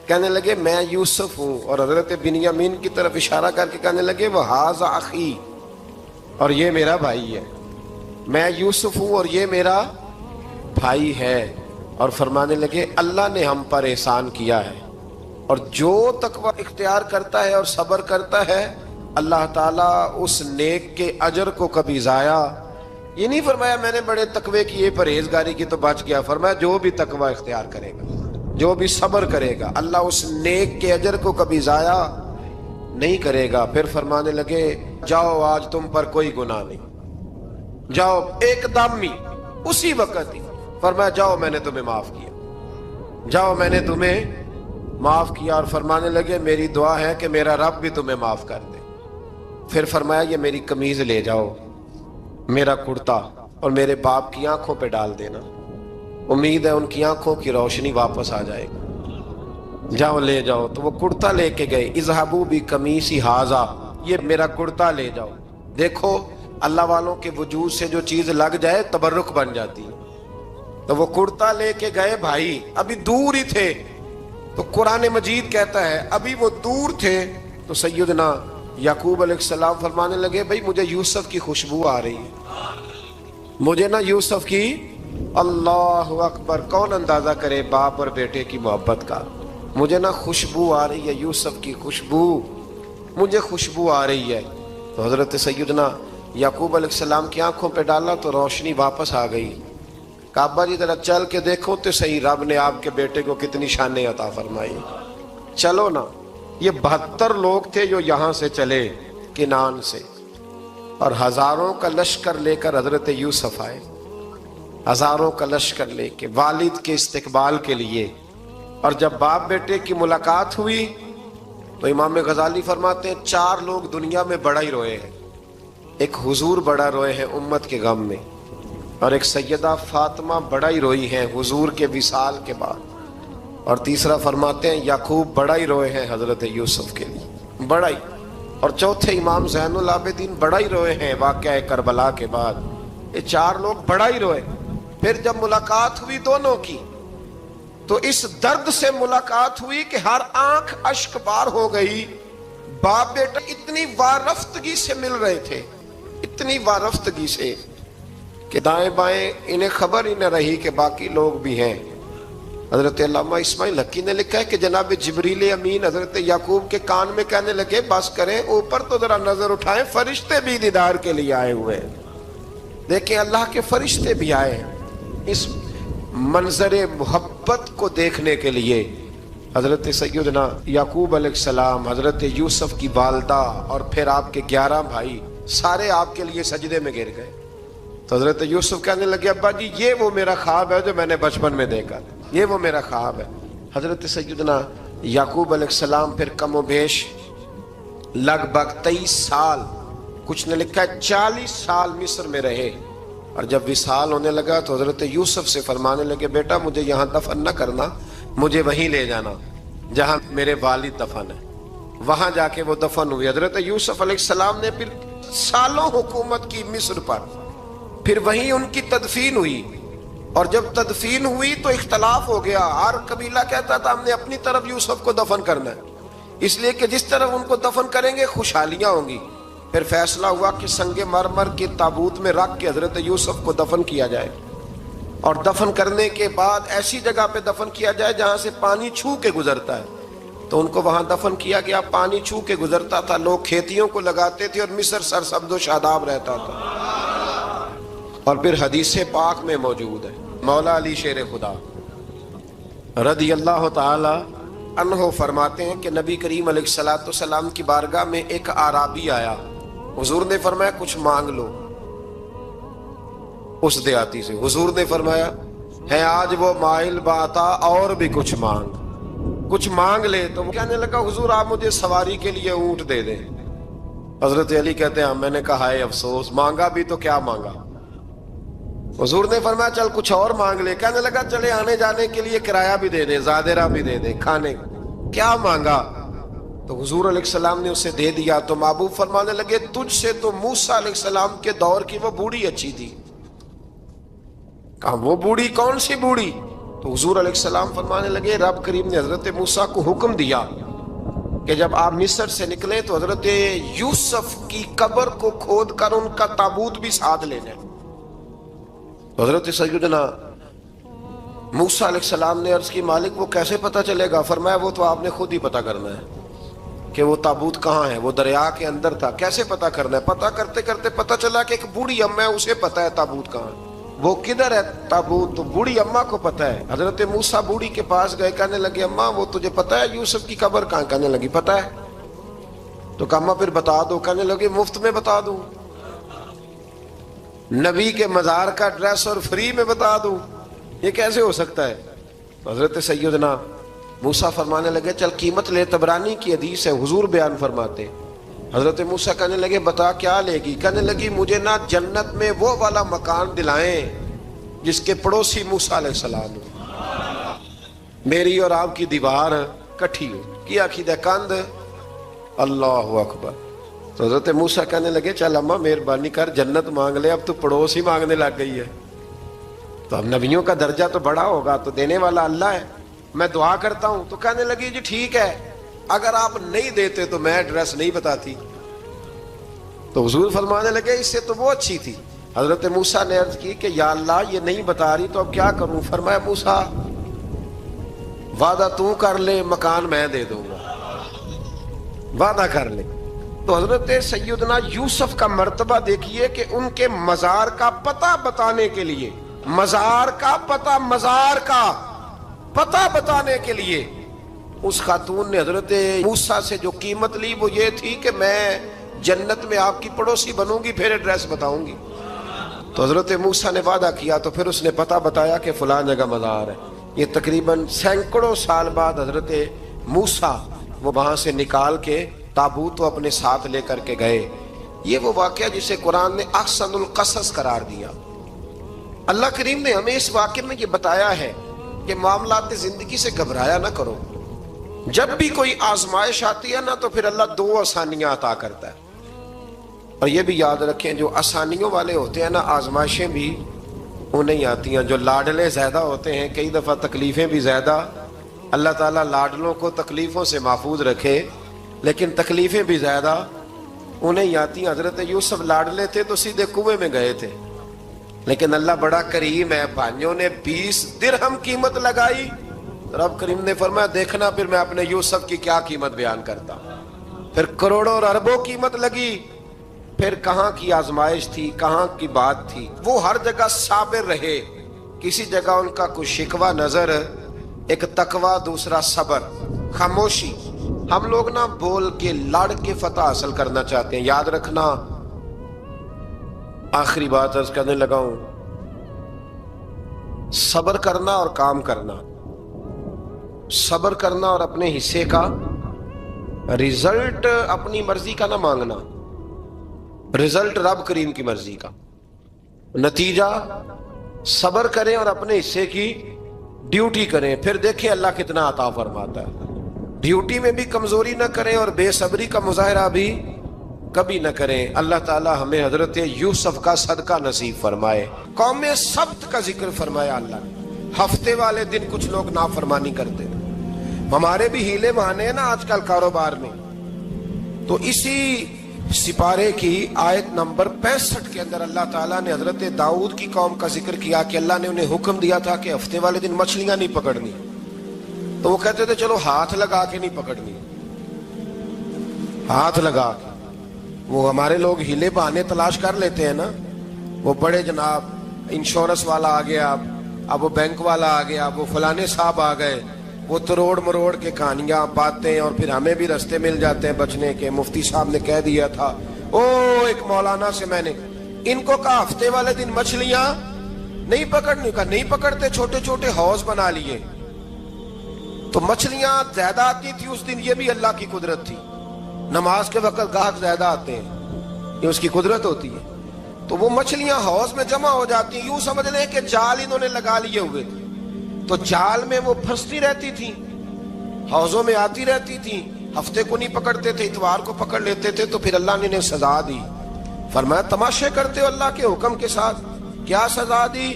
B: کہنے لگے میں یوسف ہوں. اور حضرت بنیامین کی طرف اشارہ کر کے کہنے لگے وہذا اخی, اور یہ میرا بھائی ہے. میں یوسف ہوں اور یہ میرا بھائی ہے. اور فرمانے لگے اللہ نے ہم پر احسان کیا ہے, اور جو تقوی اختیار کرتا ہے اور صبر کرتا ہے اللہ تعالیٰ اس نیک کے اجر کو کبھی ضائع. یہ نہیں فرمایا میں نے بڑے تقوی کیے پرہیزگاری کی تو بچ گیا, فرمایا جو بھی تقوی اختیار کرے گا, جو بھی صبر کرے گا, اللہ اس نیک کے اجر کو کبھی ضائع نہیں کرے گا. پھر فرمانے لگے جاؤ آج تم پر کوئی گناہ نہیں, جاؤ. ایک دم ہی اسی وقت ہی فرمایا جاؤ میں نے تمہیں معاف کیا, جاؤ میں نے تمہیں معاف کیا. اور فرمانے لگے میری دعا ہے کہ میرا رب بھی تمہیں معاف کر دے. پھر فرمایا یہ میری قمیض لے جاؤ, میرا کرتا, اور میرے باپ کی آنکھوں پہ ڈال دینا, امید ہے ان کی آنکھوں کی روشنی واپس آ جائے گی, جاؤ لے جاؤ. تو وہ کرتا لے کے گئے. اذهبوا بقمیصی ھذا, یہ میرا کرتا لے جاؤ. دیکھو اللہ والوں کے وجود سے جو چیز لگ جائے تبرک بن جاتی ہے. تو وہ کرتا لے کے گئے. بھائی ابھی دور ہی تھے, تو قرآن مجید کہتا ہے ابھی وہ دور تھے تو سیدنا یعقوب علیہ السلام فرمانے لگے بھئی مجھے یوسف کی خوشبو آ رہی ہے, مجھے نا یوسف کی. اللہ اکبر. کون اندازہ کرے باپ اور بیٹے کی محبت کا. مجھے نا خوشبو آ رہی ہے, یوسف کی خوشبو, مجھے خوشبو آ رہی ہے. تو حضرت سیدنا یعقوب علیہ السلام کی آنکھوں پہ ڈالا تو روشنی واپس آ گئی. کعبہ جی ذرا چل کے دیکھو تو صحیح رب نے آپ کے بیٹے کو کتنی شانیں عطا فرمائی. چلو نا. یہ 72 لوگ تھے جو یہاں سے چلے کنان سے, اور ہزاروں کا لشکر لے کر حضرت یوسف آئے, ہزاروں کا لشکر لے کے والد کے استقبال کے لیے. اور جب باپ بیٹے کی ملاقات ہوئی تو امام غزالی فرماتے ہیں 4 لوگ دنیا میں بڑا ہی روئے ہیں. ایک حضور بڑا روئے ہیں امت کے غم میں, اور ایک سیدہ فاطمہ بڑا ہی روئی ہیں حضور کے وصال کے بعد, اور تیسرا فرماتے ہیں یعقوب بڑا ہی روئے ہیں حضرت یوسف کے لیے, بڑا ہی. اور چوتھے امام زین العابدین بڑا ہی روئے ہیں واقعہ کربلا کے بعد. یہ 4 لوگ بڑا ہی روئے. پھر جب ملاقات ہوئی دونوں کی تو اس درد سے ملاقات ہوئی کہ ہر آنکھ اشک بار ہو گئی. باپ بیٹا اتنی وارفتگی سے مل رہے تھے, اتنی وارفتگی سے کہ دائیں بائیں انہیں خبر ہی نہ رہی کہ باقی لوگ بھی ہیں. حضرت علامہ اسماعیل حقی نے لکھا ہے کہ جناب جبریل امین حضرت یعقوب کے کان میں کہنے لگے بس کریں, اوپر تو ذرا نظر اٹھائیں, فرشتے بھی دیدار کے لیے آئے ہوئے ہیں. دیکھیں اللہ کے فرشتے بھی آئے ہیں اس منظر محبت کو دیکھنے کے لیے. حضرت سیدنا یعقوب علیہ السلام, حضرت یوسف کی والدہ, اور پھر آپ کے 11 بھائی سارے آپ کے لیے سجدے میں گر گئے. تو حضرت یوسف کہنے لگے ابا جی یہ وہ میرا خواب ہے جو میں نے بچپن میں دیکھا تھا, یہ وہ میرا خواب ہے. حضرت سیدنا یعقوب علیہ السلام پھر کم و بیش لگ بھگ 23 سال, کچھ نے لکھا ہے 40 سال مصر میں رہے, اور جب وصال ہونے لگا تو حضرت یوسف سے فرمانے لگے بیٹا مجھے یہاں دفن نہ کرنا, مجھے وہیں لے جانا جہاں میرے والد دفن ہے. وہاں جا کے وہ دفن ہوئے. حضرت یوسف علیہ السلام نے پھر سالوں حکومت کی مصر پر, پھر وہیں ان کی تدفین ہوئی, اور جب تدفین ہوئی تو اختلاف ہو گیا. ہر قبیلہ کہتا تھا ہم نے اپنی طرف یوسف کو دفن کرنا ہے, اس لیے کہ جس طرف ان کو دفن کریں گے خوشحالیاں ہوں گی. پھر فیصلہ ہوا کہ سنگ مرمر کے تابوت میں رکھ کے حضرت یوسف کو دفن کیا جائے, اور دفن کرنے کے بعد ایسی جگہ پہ دفن کیا جائے جہاں سے پانی چھو کے گزرتا ہے. تو ان کو وہاں دفن کیا گیا, پانی چھو کے گزرتا تھا, لوگ کھیتیوں کو لگاتے تھے اور مصر سرسبز و شاداب رہتا تھا. اور پھر حدیث پاک میں موجود ہے, مولا علی شیر خدا رضی اللہ تعالی عنہ فرماتے ہیں کہ نبی کریم علیہ الصلوۃ والسلام کی بارگاہ میں ایک اعرابی آیا. حضور نے فرمایا کچھ مانگ لو. اس دیہاتی سے حضور نے فرمایا ہے آج وہ مائل باتا اور بھی کچھ مانگ لے. تو وہ کہنے لگا حضور آپ مجھے سواری کے لیے اونٹ دے دیں. حضرت علی کہتے ہیں میں نے کہا ہے افسوس, مانگا بھی تو کیا مانگا. حضور نے فرمایا چل کچھ اور مانگ لے. کہنے لگا چلے آنے جانے کے لیے کرایہ بھی دے دے, زادرہ بھی دے دے, کھانے. کیا مانگا؟ تو حضور علیہ السلام نے اسے دے دیا. تو محبوب فرمانے لگے تجھ سے تو موسیٰ علیہ السلام کے دور کی وہ بوڑھی اچھی تھی. کہا وہ بوڑھی کون سی بوڑھی؟ تو حضور علیہ السلام فرمانے لگے رب کریم نے حضرت موسیٰ کو حکم دیا کہ جب آپ مصر سے نکلیں تو حضرت یوسف کی قبر کو کھود کر ان کا تابوت بھی ساتھ لے جائیں. تو حضرت سیدنا موسیٰ علیہ السلام نے عرض کی مالک وہ کیسے پتہ چلے گا؟ فرمایا وہ تو آپ نے خود ہی پتہ کرنا ہے کہ وہ تابوت کہاں ہے. وہ دریا کے اندر تھا. کیسے پتہ کرنا ہے؟ پتہ کرتے کرتے پتہ چلا کہ ایک بوڑھی اماں ہے, اسے پتہ ہے تابوت کہاں ہے. وہ کدھر ہے تابوت؟ تو بوڑھی اماں کو پتہ ہے. حضرت موسیٰ بوڑھی کے پاس گئے, کہنے لگے اماں وہ تجھے پتہ ہے یوسف کی قبر کہاں؟ کہنے لگی پتہ ہے. تو کہا اماں پھر بتا دو. کہنے لگے مفت میں بتا دوں, نبی کے مزار کا ڈریس اور فری میں بتا دوں, یہ کیسے ہو سکتا ہے؟ حضرت سیدنا موسیٰ فرمانے لگے چل قیمت لے. طبرانی کی حدیث ہے, حضور بیان فرماتے. حضرت موسیٰ کہنے لگے بتا کیا لے گی؟ کہنے لگی مجھے نہ جنت میں وہ والا مکان دلائیں جس کے پڑوسی موسیٰ علیہ السلام, میری اور آپ کی دیوار کٹھی ہو, کیا عقیدہ کند. اللہ اکبر. تو حضرت موسیٰ کہنے لگے چل اماں مہربانی کر جنت مانگ لے, اب تو پڑوس ہی مانگنے لگ گئی ہے. تو اب نبیوں کا درجہ تو بڑا ہوگا, تو دینے والا اللہ ہے, میں دعا کرتا ہوں. تو کہنے لگی جی ٹھیک ہے, اگر آپ نہیں دیتے تو میں ایڈریس نہیں بتاتی. تو حضور فرمانے لگے اس سے تو وہ اچھی تھی. حضرت موسیٰ نے عرض کی کہ یا اللہ یہ نہیں بتا رہی تو اب کیا کروں؟ فرمایا موسیٰ وعدہ تو کر لے, مکان میں دے دوں گا, وعدہ کر لے. تو حضرت سیدنا یوسف کا مرتبہ دیکھیے کہ ان کے مزار کا پتہ بتانے کے لیے, مزار کا پتہ بتانے کے لیے اس خاتون نے حضرت موسیٰ سے جو قیمت لی وہ یہ تھی کہ میں جنت میں آپ کی پڑوسی بنوں گی, پھر ایڈریس بتاؤں گی. تو حضرت موسیٰ نے وعدہ کیا, تو پھر اس نے پتہ بتایا کہ فلاں جگہ مزار ہے. یہ تقریباً سینکڑوں سال بعد حضرت موسیٰ وہ وہاں سے نکال کے تابوت کو اپنے ساتھ لے کر کے گئے. یہ وہ واقعہ جسے قرآن نے احسن القصص قرار دیا. اللہ کریم نے ہمیں اس واقعے میں یہ بتایا ہے کہ معاملات زندگی سے گھبرایا نہ کرو. جب بھی کوئی آزمائش آتی ہے نا تو پھر اللہ دو آسانیاں عطا کرتا ہے. اور یہ بھی یاد رکھیں جو آسانیوں والے ہوتے ہیں نا آزمائشیں بھی انہیں آتی ہیں. جو لاڈلے زیادہ ہوتے ہیں کئی دفعہ تکلیفیں بھی زیادہ. اللہ تعالیٰ لاڈلوں کو تکلیفوں سے محفوظ رکھے, لیکن تکلیفیں بھی زیادہ انہیں آتی ہیں. حضرت یوسف لاڈلے تھے تو سیدھے کنویں میں گئے تھے, لیکن اللہ بڑا کریم ہے, بھائیوں نے 20 درہم قیمت لگائی. رب کریم نے فرمایا دیکھنا پھر میں اپنے یوسف کی کیا قیمت بیان کرتا ہوں. پھر کروڑوں اور اربوں قیمت لگی. پھر کہاں کی آزمائش تھی, کہاں کی بات تھی. وہ ہر جگہ صابر رہے, کسی جگہ ان کا کوئی شکوہ نظر, ایک تقوی دوسرا صبر, خاموشی. ہم لوگ نا بول کے لڑ کے فتح حاصل کرنا چاہتے ہیں. یاد رکھنا آخری بات عرض کرنے لگا ہوں، صبر کرنا اور کام کرنا، صبر کرنا اور اپنے حصے کا رزلٹ اپنی مرضی کا نہ مانگنا، رزلٹ رب کریم کی مرضی کا، نتیجہ صبر کریں اور اپنے حصے کی ڈیوٹی کریں، پھر دیکھیں اللہ کتنا عطا فرماتا ہے۔ ڈیوٹی میں بھی کمزوری نہ کریں اور بے صبری کا مظاہرہ بھی کبھی نہ کریں۔ اللہ تعالی ہمیں حضرت یوسف کا صدقہ نصیب فرمائے۔ قوم سبت کا ذکر فرمایا اللہ نے، ہفتے والے دن کچھ لوگ نافرمانی کرتے ہیں۔ ہمارے بھی ہیلے بہانے ہیں نا آج کل کاروبار میں، تو اسی سپارے کی آیت نمبر 65 کے اندر اللہ تعالیٰ نے حضرت داؤد کی قوم کا ذکر کیا کہ اللہ نے انہیں حکم دیا تھا کہ ہفتے والے دن مچھلیاں نہیں پکڑنی، تو وہ کہتے تھے چلو ہاتھ لگا کے نہیں پکڑنی، ہاتھ لگا کے۔ وہ ہمارے لوگ ہیلے بہانے تلاش کر لیتے ہیں نا، وہ بڑے جناب انشورنس والا آ گیا، اب وہ بینک والا آ گیا، وہ فلانے صاحب آ گئے، وہ تروڑ مروڑ کے کہانیاں باتیں، اور پھر ہمیں بھی رستے مل جاتے ہیں بچنے کے۔ مفتی صاحب نے کہہ دیا تھا، ایک مولانا سے میں نے ان کو کہا ہفتے والے دن مچھلیاں نہیں پکڑنے کا، نہیں پکڑتے، چھوٹے چھوٹے حوض بنا لیے تو مچھلیاں زیادہ آتی تھی اس دن۔ یہ بھی اللہ کی قدرت تھی، نماز کے وقت گاہک زیادہ آتے ہیں، یہ اس کی قدرت ہوتی ہے۔ تو وہ مچھلیاں حوض میں جمع ہو جاتی ہیں، یوں سمجھ لیں کہ جال انہوں نے لگا لیے ہوئے تھے، تو جال میں وہ پھنستی رہتی تھی، حوضوں میں آتی رہتی تھی۔ ہفتے کو نہیں پکڑتے تھے، اتوار کو پکڑ لیتے تھے، تو پھر اللہ نے انہیں سزا دی۔ فرمایا تماشے کرتے ہو اللہ کے حکم کے ساتھ، کیا سزا دی؟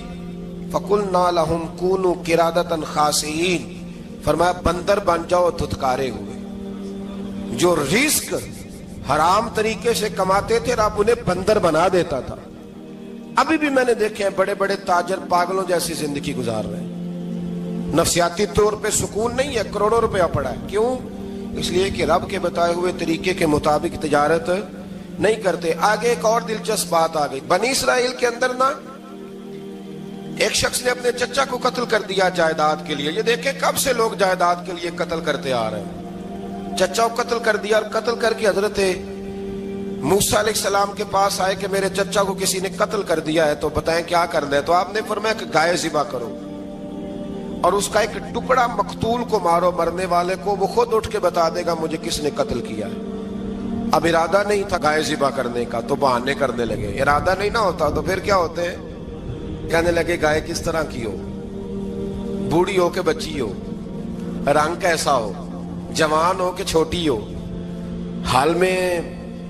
B: فَقُلْنَا لَهُمْ كُونُوا قِرَادَةً خَاسِئِينَ، فرمایا بندر بن جاؤ دھتکارے ہوئے۔ جو رزق حرام طریقے سے کماتے تھے رب انہیں بندر بنا دیتا تھا۔ ابھی بھی میں نے دیکھے ہیں بڑے بڑے تاجر پاگلوں جیسی زندگی گزار رہے ہیں، نفسیاتی طور پہ سکون نہیں ہے، کروڑوں روپیہ پڑا ہے۔ کیوں؟ اس لیے کہ رب کے بتائے ہوئے طریقے کے مطابق تجارت نہیں کرتے۔ آگے ایک اور دلچسپ بات آ گئی، بنی اسرائیل کے اندر نا ایک شخص نے اپنے چچا کو قتل کر دیا جائیداد کے لیے۔ یہ دیکھیں کب سے لوگ جائیداد کے لیے قتل کرتے آ رہے ہیں۔ چچا کو قتل کر دیا، اور قتل کر کے حضرت موسیٰ علیہ السلام کے پاس آئے کہ میرے چچا کو کسی نے قتل کر دیا ہے، تو بتائیں کیا کرنا ہے؟ تو آپ نے فرمایا کہ گائے ذبح کرو، اور اس کا ایک ٹکڑا مقتول کو مارو، مرنے والے کو، وہ خود اٹھ کے بتا دے گا مجھے کس نے قتل کیا ہے۔ اب ارادہ نہیں تھا گائے ذبح کرنے کا، تو بہانے کرنے لگے۔ ارادہ نہیں نہ ہوتا تو پھر کیا ہوتے ہیں؟ کہنے لگے گائے کس طرح کی ہو، بوڑھی ہو کہ بچی ہو، رنگ کیسا ہو، جوان ہو کہ چھوٹی ہو، حال میں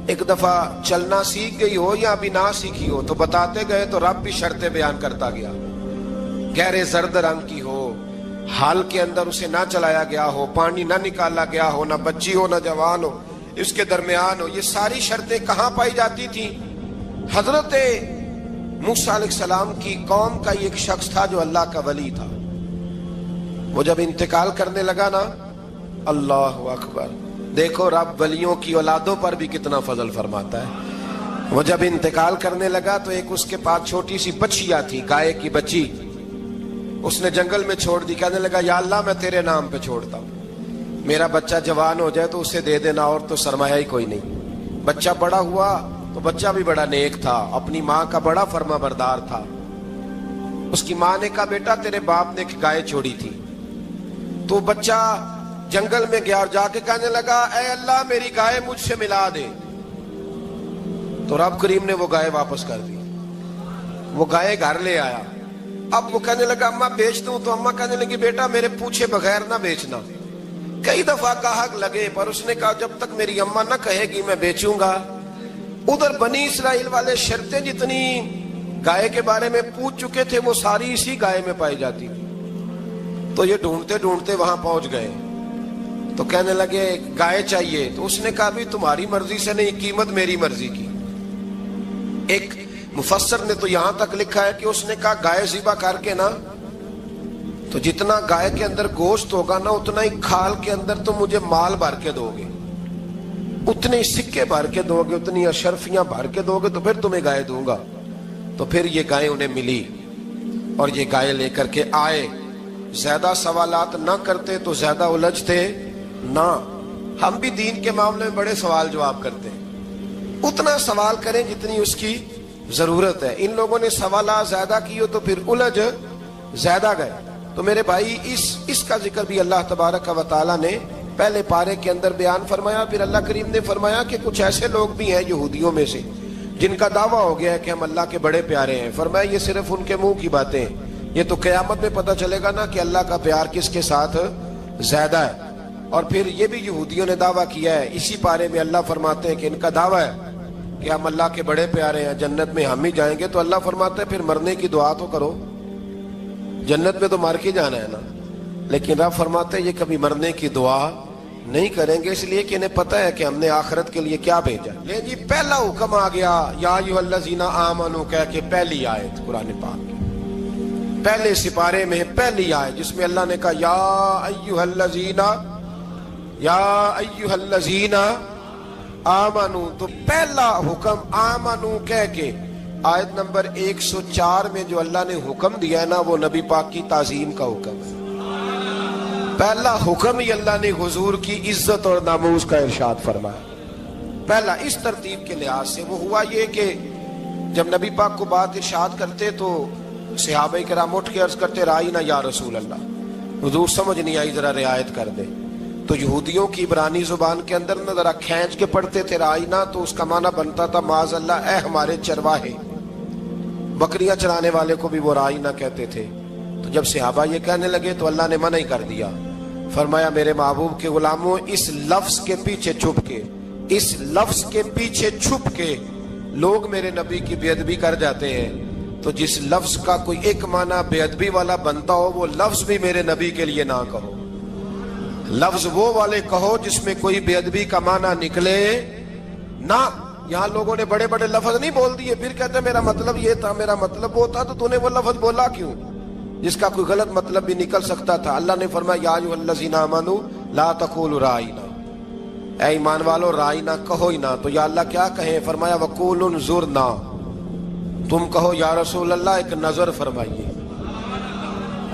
B: ایک دفعہ چلنا سیکھ گئی ہو یا ابھی نہ سیکھی ہو۔ تو بتاتے گئے تو رب بھی شرطیں بیان کرتا گیا، گہرے زرد رنگ کی ہو، حال کے اندر اسے نہ چلایا گیا ہو، پانی نہ نکالا گیا ہو، نہ بچی ہو نہ جوان ہو، اس کے درمیان ہو۔ یہ ساری شرطیں کہاں پائی جاتی تھی؟ حضرت موسیٰ علیہ السلام کی قوم کا ایک شخص تھا جو اللہ کا ولی تھا۔ وہ جب انتقال کرنے لگا نا، اللہ اکبر، دیکھو رب ولیوں کی اولادوں پر بھی کتنا فضل فرماتا ہے۔ وہ جب انتقال کرنے لگا تو ایک اس کے پاس چھوٹی سی بچیا تھی، گائے کی بچی، اس نے جنگل میں چھوڑ دی۔ کہنے لگا یا اللہ میں تیرے نام پہ چھوڑتا ہوں، میرا بچہ جوان ہو جائے تو اسے دے دینا، اور تو سرمایہ ہی کوئی نہیں۔ بچہ بڑا ہوا تو بچہ بھی بڑا نیک تھا، اپنی ماں کا بڑا فرما بردار تھا۔ اس کی ماں نے کہا بیٹا تیرے باپ نے ایک گائے چھوڑی تھی۔ تو بچہ جنگل میں گیا اور جا کے کہنے لگا اے اللہ میری گائے مجھ سے ملا دے۔ تو رب کریم نے وہ گائے واپس کر دی، وہ گائے گھر لے آیا۔ اب وہ کہنے لگا اماں بیچ دوں، تو اماں کہنے لگی بیٹا میرے پوچھے بغیر نہ بیچنا۔ کئی دفعہ گاہک لگے پر اس نے کہا جب تک میری اماں نہ کہے گی میں بیچوں گا۔ ادھر بنی اسرائیل والے شرطیں جتنی گائے کے بارے میں پوچھ چکے تھے وہ ساری اسی گائے میں پائی جاتی تھی۔ تو یہ ڈھونڈتے ڈھونڈتے وہاں پہنچ گئے، تو کہنے لگے گائے چاہیے۔ تو اس نے کہا بھی تمہاری مرضی سے نہیں، قیمت میری مرضی کی۔ ایک مفسر نے تو یہاں تک لکھا ہے کہ اس نے کہا گائے ذبح کر کے نا، تو جتنا گائے کے اندر گوشت ہوگا نا اتنا ہی کھال کے اندر تو مجھے مال بھر کے دو گے، اتنے سکے بھر کے دو گے، اتنی اشرفیاں بھر کے دو گے تو پھر تمہیں گائے دوں گا۔ تو پھر یہ گائے انہیں ملی اور یہ گائے لے کر کے آئے۔ زیادہ سوالات نہ کرتے تو زیادہ الجھتے نہ۔ ہم بھی دین کے معاملے میں بڑے سوال جواب کرتے ہیں، اتنا سوال کریں جتنی اس کی ضرورت ہے. ان لوگوں نے سوالات زیادہ کیے تو پھر الجھ زیادہ گئے. تو میرے بھائی اس کا ذکر بھی اللہ تبارک و تعالیٰ نے پہلے پارے کے اندر بیان فرمایا. پھر اللہ کریم نے فرمایا کہ کچھ ایسے لوگ بھی ہیں یہودیوں میں سے جن کا دعویٰ ہو گیا ہے کہ ہم اللہ کے بڑے پیارے ہیں. فرمایا یہ صرف ان کے منہ کی باتیں ہیں, یہ تو قیامت میں پتہ چلے گا نا کہ اللہ کا پیار کس کے ساتھ زیادہ ہے. اور پھر یہ بھی یہودیوں نے دعویٰ کیا ہے. اسی پارے میں اللہ فرماتے ہیں کہ ان کا دعویٰ ہے کہ ہم اللہ کے بڑے پیارے ہیں, جنت میں ہم ہی جائیں گے. تو اللہ فرماتا ہے پھر مرنے کی دعا تو کرو, جنت میں تو مر کے جانا ہے نا. لیکن رب فرماتے ہیں یہ کبھی مرنے کی دعا نہیں کریں گے, اس لیے کہ انہیں پتہ ہے کہ ہم نے آخرت کے لیے کیا بھیجا. لے جی پہلا حکم آ گیا یا ایھا الذین آمنوا کہہ کے, پہلی آیت قرآن پاک پہلے سپارے میں پہلی آیت جس میں اللہ نے کہا یا ایھا الذین آمنوا. تو پہلا حکم آمنوا کہہ کے آیت نمبر 104 میں جو اللہ نے حکم دیا ہے نا وہ نبی پاک کی تعظیم کا حکم ہے. پہلا حکم ہی اللہ نے حضور کی عزت اور ناموس کا ارشاد فرمایا. پہلا اس ترتیب کے لحاظ سے وہ ہوا یہ کہ جب نبی پاک کو بات ارشاد کرتے تو صحابہ کرام اٹھ کے عرض کرتے رائینا یا رسول اللہ, حضور سمجھ نہیں آئی ذرا رعایت کر دے. تو یہودیوں کی عبرانی زبان کے اندر نہ ذرا کھینچ کے پڑھتے تھے رائینا, تو اس کا معنی بنتا تھا معاذ اللہ اے ہمارے چرواہے. بکریاں چرانے والے کو بھی وہ رائینا کہتے تھے. تو جب صحابہ یہ کہنے لگے تو اللہ نے منع ہی کر دیا. فرمایا میرے محبوب کے غلاموں اس لفظ کے پیچھے چھپ کے, اس لفظ کے پیچھے چھپ کے لوگ میرے نبی کی بے ادبی کر جاتے ہیں. تو جس لفظ کا کوئی ایک معنی بے ادبی والا بنتا ہو وہ لفظ بھی میرے نبی کے لیے نہ کہو. لفظ وہ والے کہو جس میں کوئی بے ادبی کا معنی نکلے نہ. یہاں لوگوں نے بڑے بڑے لفظ نہیں بول دیے پھر کہتے میرا مطلب یہ تھا, میرا مطلب وہ تھا. تو تو نے وہ لفظ بولا کیوں جس کا کوئی غلط مطلب بھی نکل سکتا تھا. اللہ نے فرمایا یا ایھا الذین آمنوا لا تقولوا رائینا, اے ایمان والو رائینا کہو ہی نہ. تو یا اللہ کیا کہیں؟ فرمایا وقولوا انظرنا, تم کہو یا رسول اللہ ایک نظر فرمائیے.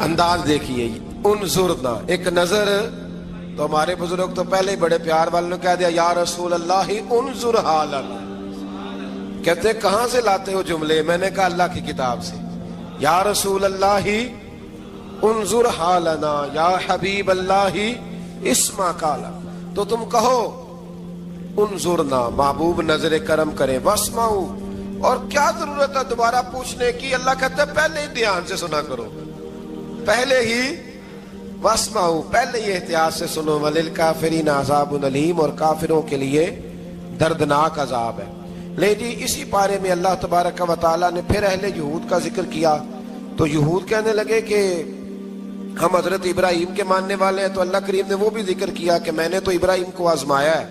B: انداز دیکھیے انظرنا ایک نظر. تو ہمارے بزرگ تو پہلے ہی بڑے پیار والوں نے کہہ دیا یا رسول اللہ انظر حالنا. کہتے کہاں سے لاتے ہو جملے؟ میں نے کہا اللہ کی کتاب سے. یا رسول اللہ انظر حالنا یا حبیب اللہ اسمع قالا. تو تم کہو انظرنا, محبوب نظر کرم کرے, واسمعوا. اور کیا ضرورت ہے دوبارہ پوچھنے کی؟ اللہ کہتا ہے پہلے ہی دھیان سے سنا کرو, پہلے ہی واسمعوا, پہلے ہی احتیاط سے سنو. وللکافرین عذاب علیم, اور کافروں کے لیے دردناک عذاب ہے. لے جی اسی پارے میں اللہ تبارک و تعالیٰ نے پھر اہل یہود کا ذکر کیا. تو یہود کہنے لگے کہ ہم حضرت ابراہیم کے ماننے والے ہیں. تو اللہ کریم نے وہ بھی ذکر کیا کہ میں نے تو ابراہیم کو آزمایا ہے.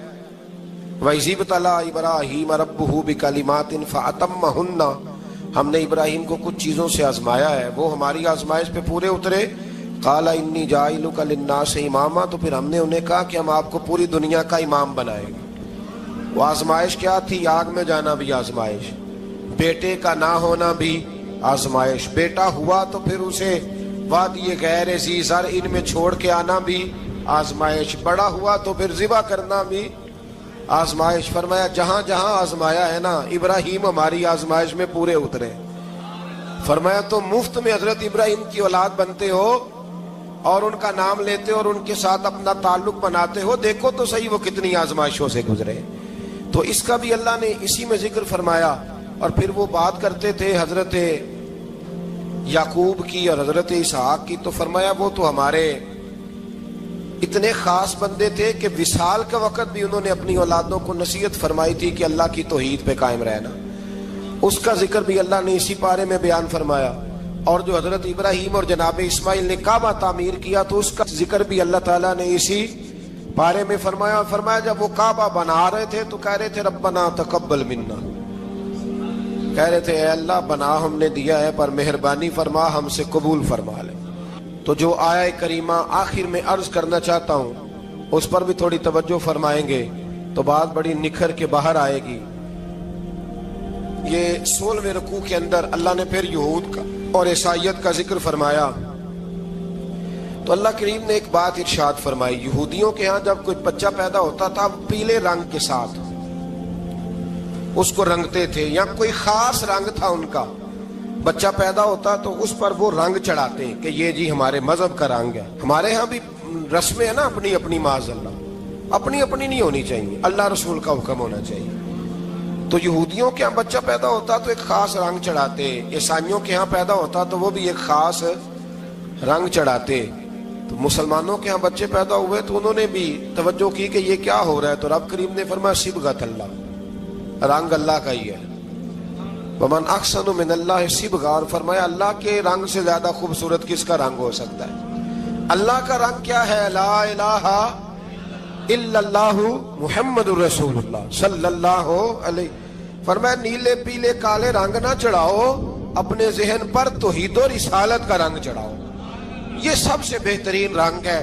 B: وَإِذِ ابْتَلَىٰ إِبْرَاهِيمَ رَبُّهُ بِكَلِمَاتٍ فَأَتَمَّهُنَّ, ہم نے ابراہیم کو کچھ چیزوں سے آزمایا ہے, وہ ہماری آزمائش پہ پورے اترے. قَالَ إِنِّي جَاعِلُكَ لِلنَّاسِ إِمَامًا, تو پھر ہم نے انہیں کہا کہ ہم آپ کو پوری دنیا کا امام بنائیں گے. وہ آزمائش کیا تھی؟ آگ میں جانا بھی آزمائش, بیٹے کا نہ ہونا بھی آزمائش. بیٹا ہوا تو پھر اسے وادی غیر ذی زرع ان میں چھوڑ کے آنا بھی آزمائش. بڑا ہوا تو پھر ذبح کرنا بھی آزمائش. فرمایا جہاں جہاں آزمایا ہے نا ابراہیم ہماری آزمائش میں پورے اترے. فرمایا تو مفت میں حضرت ابراہیم کی اولاد بنتے ہو اور ان کا نام لیتے ہو اور ان کے ساتھ اپنا تعلق بناتے ہو, دیکھو تو صحیح وہ کتنی آزمائشوں سے گزرے. تو اس کا بھی اللہ نے اسی میں ذکر فرمایا. اور پھر وہ بات کرتے تھے حضرت یعقوب کی اور حضرت اسحاق کی. تو فرمایا وہ تو ہمارے اتنے خاص بندے تھے کہ وصال کے وقت بھی انہوں نے اپنی اولادوں کو نصیحت فرمائی تھی کہ اللہ کی توحید پہ قائم رہنا. اس کا ذکر بھی اللہ نے اسی پارے میں بیان فرمایا. اور جو حضرت ابراہیم اور جناب اسماعیل نے کعبہ تعمیر کیا تو اس کا ذکر بھی اللہ تعالیٰ نے اسی پارے میں فرمایا. فرمایا جب وہ کعبہ بنا رہے تھے تو کہہ رہے تھے ربنا تقبل منا, کہہ رہے تھے اے اللہ بنا ہم نے دیا ہے پر مہربانی فرما ہم سے قبول فرما لے. تو جو آیہ کریمہ آخر میں عرض کرنا چاہتا ہوں اس پر بھی تھوڑی توجہ فرمائیں گے تو بات بڑی نکھر کے باہر آئے گی. یہ 16ویں رکوع کے اندر اللہ نے پھر یہود کا اور عیسائیت کا ذکر فرمایا. تو اللہ کریم نے ایک بات ارشاد فرمائی. یہودیوں کے ہاں جب کوئی بچہ پیدا ہوتا تھا پیلے رنگ کے ساتھ اس کو رنگتے تھے، یا کوئی خاص رنگ تھا ان کا، بچہ پیدا ہوتا تو اس پر وہ رنگ چڑھاتے کہ یہ جی ہمارے مذہب کا رنگ ہے. ہمارے ہاں بھی رسمیں ہیں نا اپنی اپنی، معاذ اللہ اپنی اپنی نہیں ہونی چاہیے، اللہ رسول کا حکم ہونا چاہیے. تو یہودیوں کے ہاں بچہ پیدا ہوتا تو ایک خاص رنگ چڑھاتے، عیسائیوں کے ہاں پیدا ہوتا تو وہ بھی ایک خاص رنگ چڑھاتے. تو مسلمانوں کے ہاں بچے پیدا ہوئے تو انہوں نے بھی توجہ کی کہ یہ کیا ہو رہا ہے، تو رب کریم نے فرمایا صبغۃ اللہ، رنگ اللہ کا ہی ہے. ومن احسن من اللہ صبغہ، اور فرمایا اللہ کے رنگ سے زیادہ خوبصورت کس کا رنگ ہو سکتا ہے. اللہ کا رنگ کیا ہے؟ لا الہ الا اللہ محمد الرسول اللہ صلی اللہ علیہ. فرمایا نیلے پیلے کالے رنگ نہ چڑھاؤ، اپنے ذہن پر توحید و رسالت کا رنگ چڑھاؤ. یہ سب سے بہترین رنگ ہے.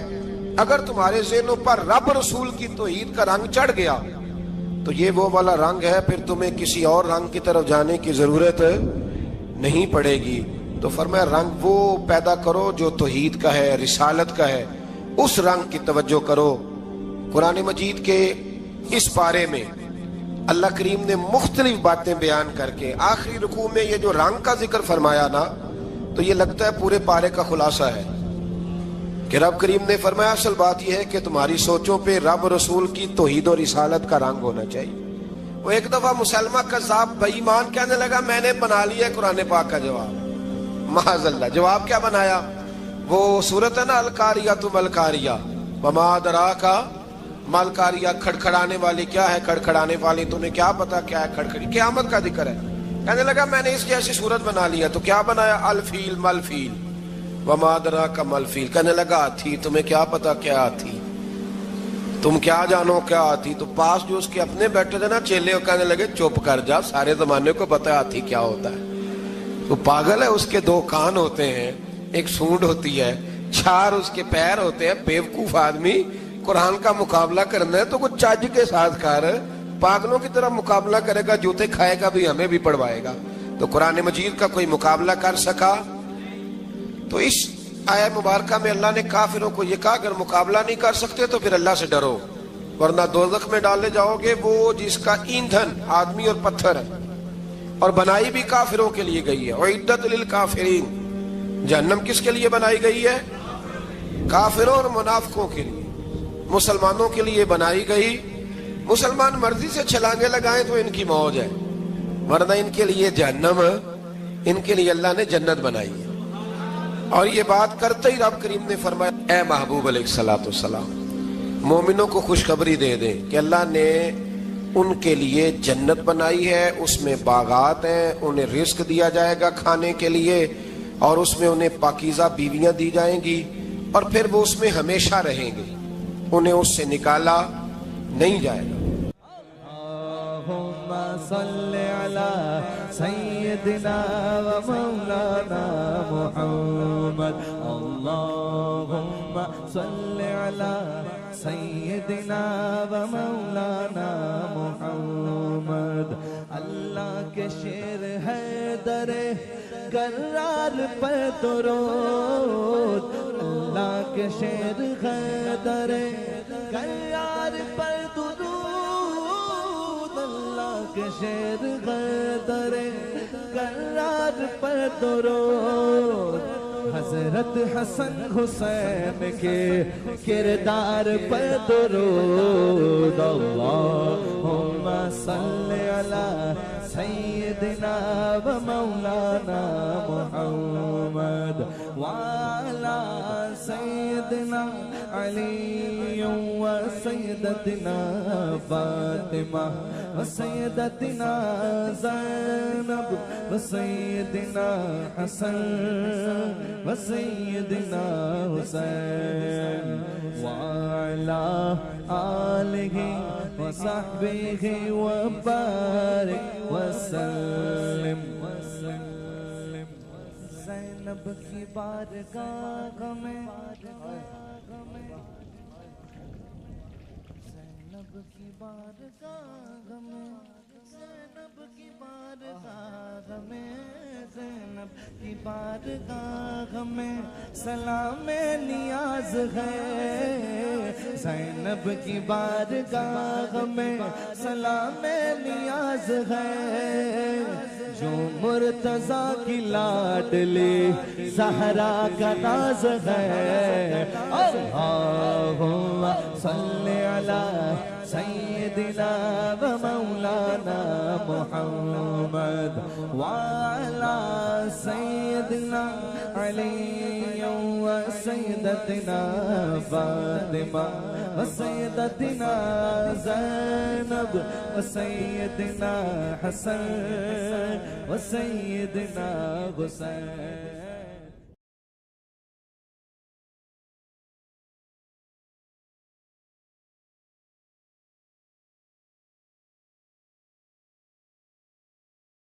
B: اگر تمہارے ذہنوں پر رب رسول کی توحید کا رنگ چڑھ گیا تو یہ وہ والا رنگ ہے، پھر تمہیں کسی اور رنگ کی طرف جانے کی ضرورت نہیں پڑے گی. تو فرمایا رنگ وہ پیدا کرو جو توحید کا ہے، رسالت کا ہے، اس رنگ کی توجہ کرو. قرآن مجید کے اس پارے میں اللہ کریم نے مختلف باتیں بیان کر کے آخری رکوع میں یہ جو رنگ کا ذکر فرمایا نا، تو یہ لگتا ہے پورے پارے کا خلاصہ ہے کہ رب کریم نے فرمایا اصل بات یہ ہے کہ تمہاری سوچوں پہ رب رسول کی توحید و رسالت کا رنگ ہونا چاہیے. وہ ایک دفعہ مسلمہ کذاب بے ایمان کہنے لگا میں نے بنا لیا ہے قرآن پاک کا جواب. معاذ اللہ، جواب کیا بنایا؟ وہ سورت ہے نا القاریہ تو ملکاریہ، وما ادراک ملکاریہ، کھڑکھڑانے والی. کیا ہے کھڑکھڑانے والی؟ تمہیں کیا پتا کیا ہے کھڑکھڑی؟ قیامت کا ذکر ہے. کہنے لگا میں نے اس جیسی صورت بنا لیا. تو کیا بنایا؟ الفیل ملفیل، وما ادراک ملفیل. کہنے لگا ہاتھی، تمہیں کیا پتا کیا ہاتھی؟ تم کیا جانو کیا ہاتھی؟ تو پاس جو اس کے اپنے بیٹھے تھے نا چیلے، کہنے لگے چپ کر جا، سارے زمانے کو پتا ہے ہاتھی کیا ہوتا ہے. وہ پاگل ہے، اس کے دو کان ہوتے ہیں، ایک سونڈ ہوتی ہے، چار اس کے پیر ہوتے ہیں. بیوقوف آدمی، قرآن کا مقابلہ کرنا ہے تو کچھ چج کے ساتھ کر. پاگلوں کی طرح مقابلہ کرے گا، جوتے کھائے گا بھی، ہمیں بھی پڑھوائے گا. تو قرآن مجید کا کوئی مقابلہ کر سکا؟ تو اس آیہ مبارکہ میں اللہ نے کافروں کو یہ کہا اگر مقابلہ نہیں کر سکتے تو پھر اللہ سے ڈرو، ورنہ دوزخ میں ڈالے جاؤ گے، وہ جس کا ایندھن آدمی اور پتھر ہے، اور بنائی بھی کافروں کے لیے گئی ہے. اعدت للکافرین، جہنم کس کے لیے بنائی گئی ہے؟ کافروں اور منافقوں کے لیے. مسلمانوں کے لیے بنائی گئی. مسلمان مرضی سے چھلانگے لگائیں تو ان کی موج ہے، ورنہ ان کے لیے جہنم، ان کے لیے اللہ نے جنت بنائی ہے. اور یہ بات کرتے ہی رب کریم نے فرمایا اے محبوب علیہ الصلوۃ والسلام، مومنوں کو خوشخبری دے دیں کہ اللہ نے ان کے لیے جنت بنائی ہے، اس میں باغات ہیں، انہیں رزق دیا جائے گا کھانے کے لیے، اور اس میں انہیں پاکیزہ بیویاں دی جائیں گی، اور پھر وہ اس میں ہمیشہ رہیں گے، انہیں اس سے نکالا نہیں جائے گا.
A: اللہم صلی علی سیدنا و مولانا محمد. اللہم صلی علی سیدنا و مولانا محمد. اللہ کے شیر ہے در کرار پر درود، اللہ کے شیر ہے در کرار پر درود، اللہ کے شیر ہے در کرار پر درود. حضرت حسن حسین کے کردار پر درود. اللہم صلی علی سیدنا و مولانا محمد وعلی سیدنا علی و سیدتنا فاطمہ و سیدتنا زینب و سیدنا حسن و سیدنا حسین وعلی آلہ و صحبہ و بارک وسلم. زینب کی بارگاہ میں، زینب کی بارگاہ میں زینب کی بارگاہ میں زینب کی بارگاہ میں سلام نیاز ہے زینب کی بارگاہ میں سلام نیاز ہے جو مرتضیٰ کی لاڈلی زہرا کا ناز ہے اللہم صلی علی سیدنا و مولانا محمد وعلی سیدنا علی و سیدتنا فاطمہ و سیدتنا زینب و سیدنا حسن و سیدنا حسین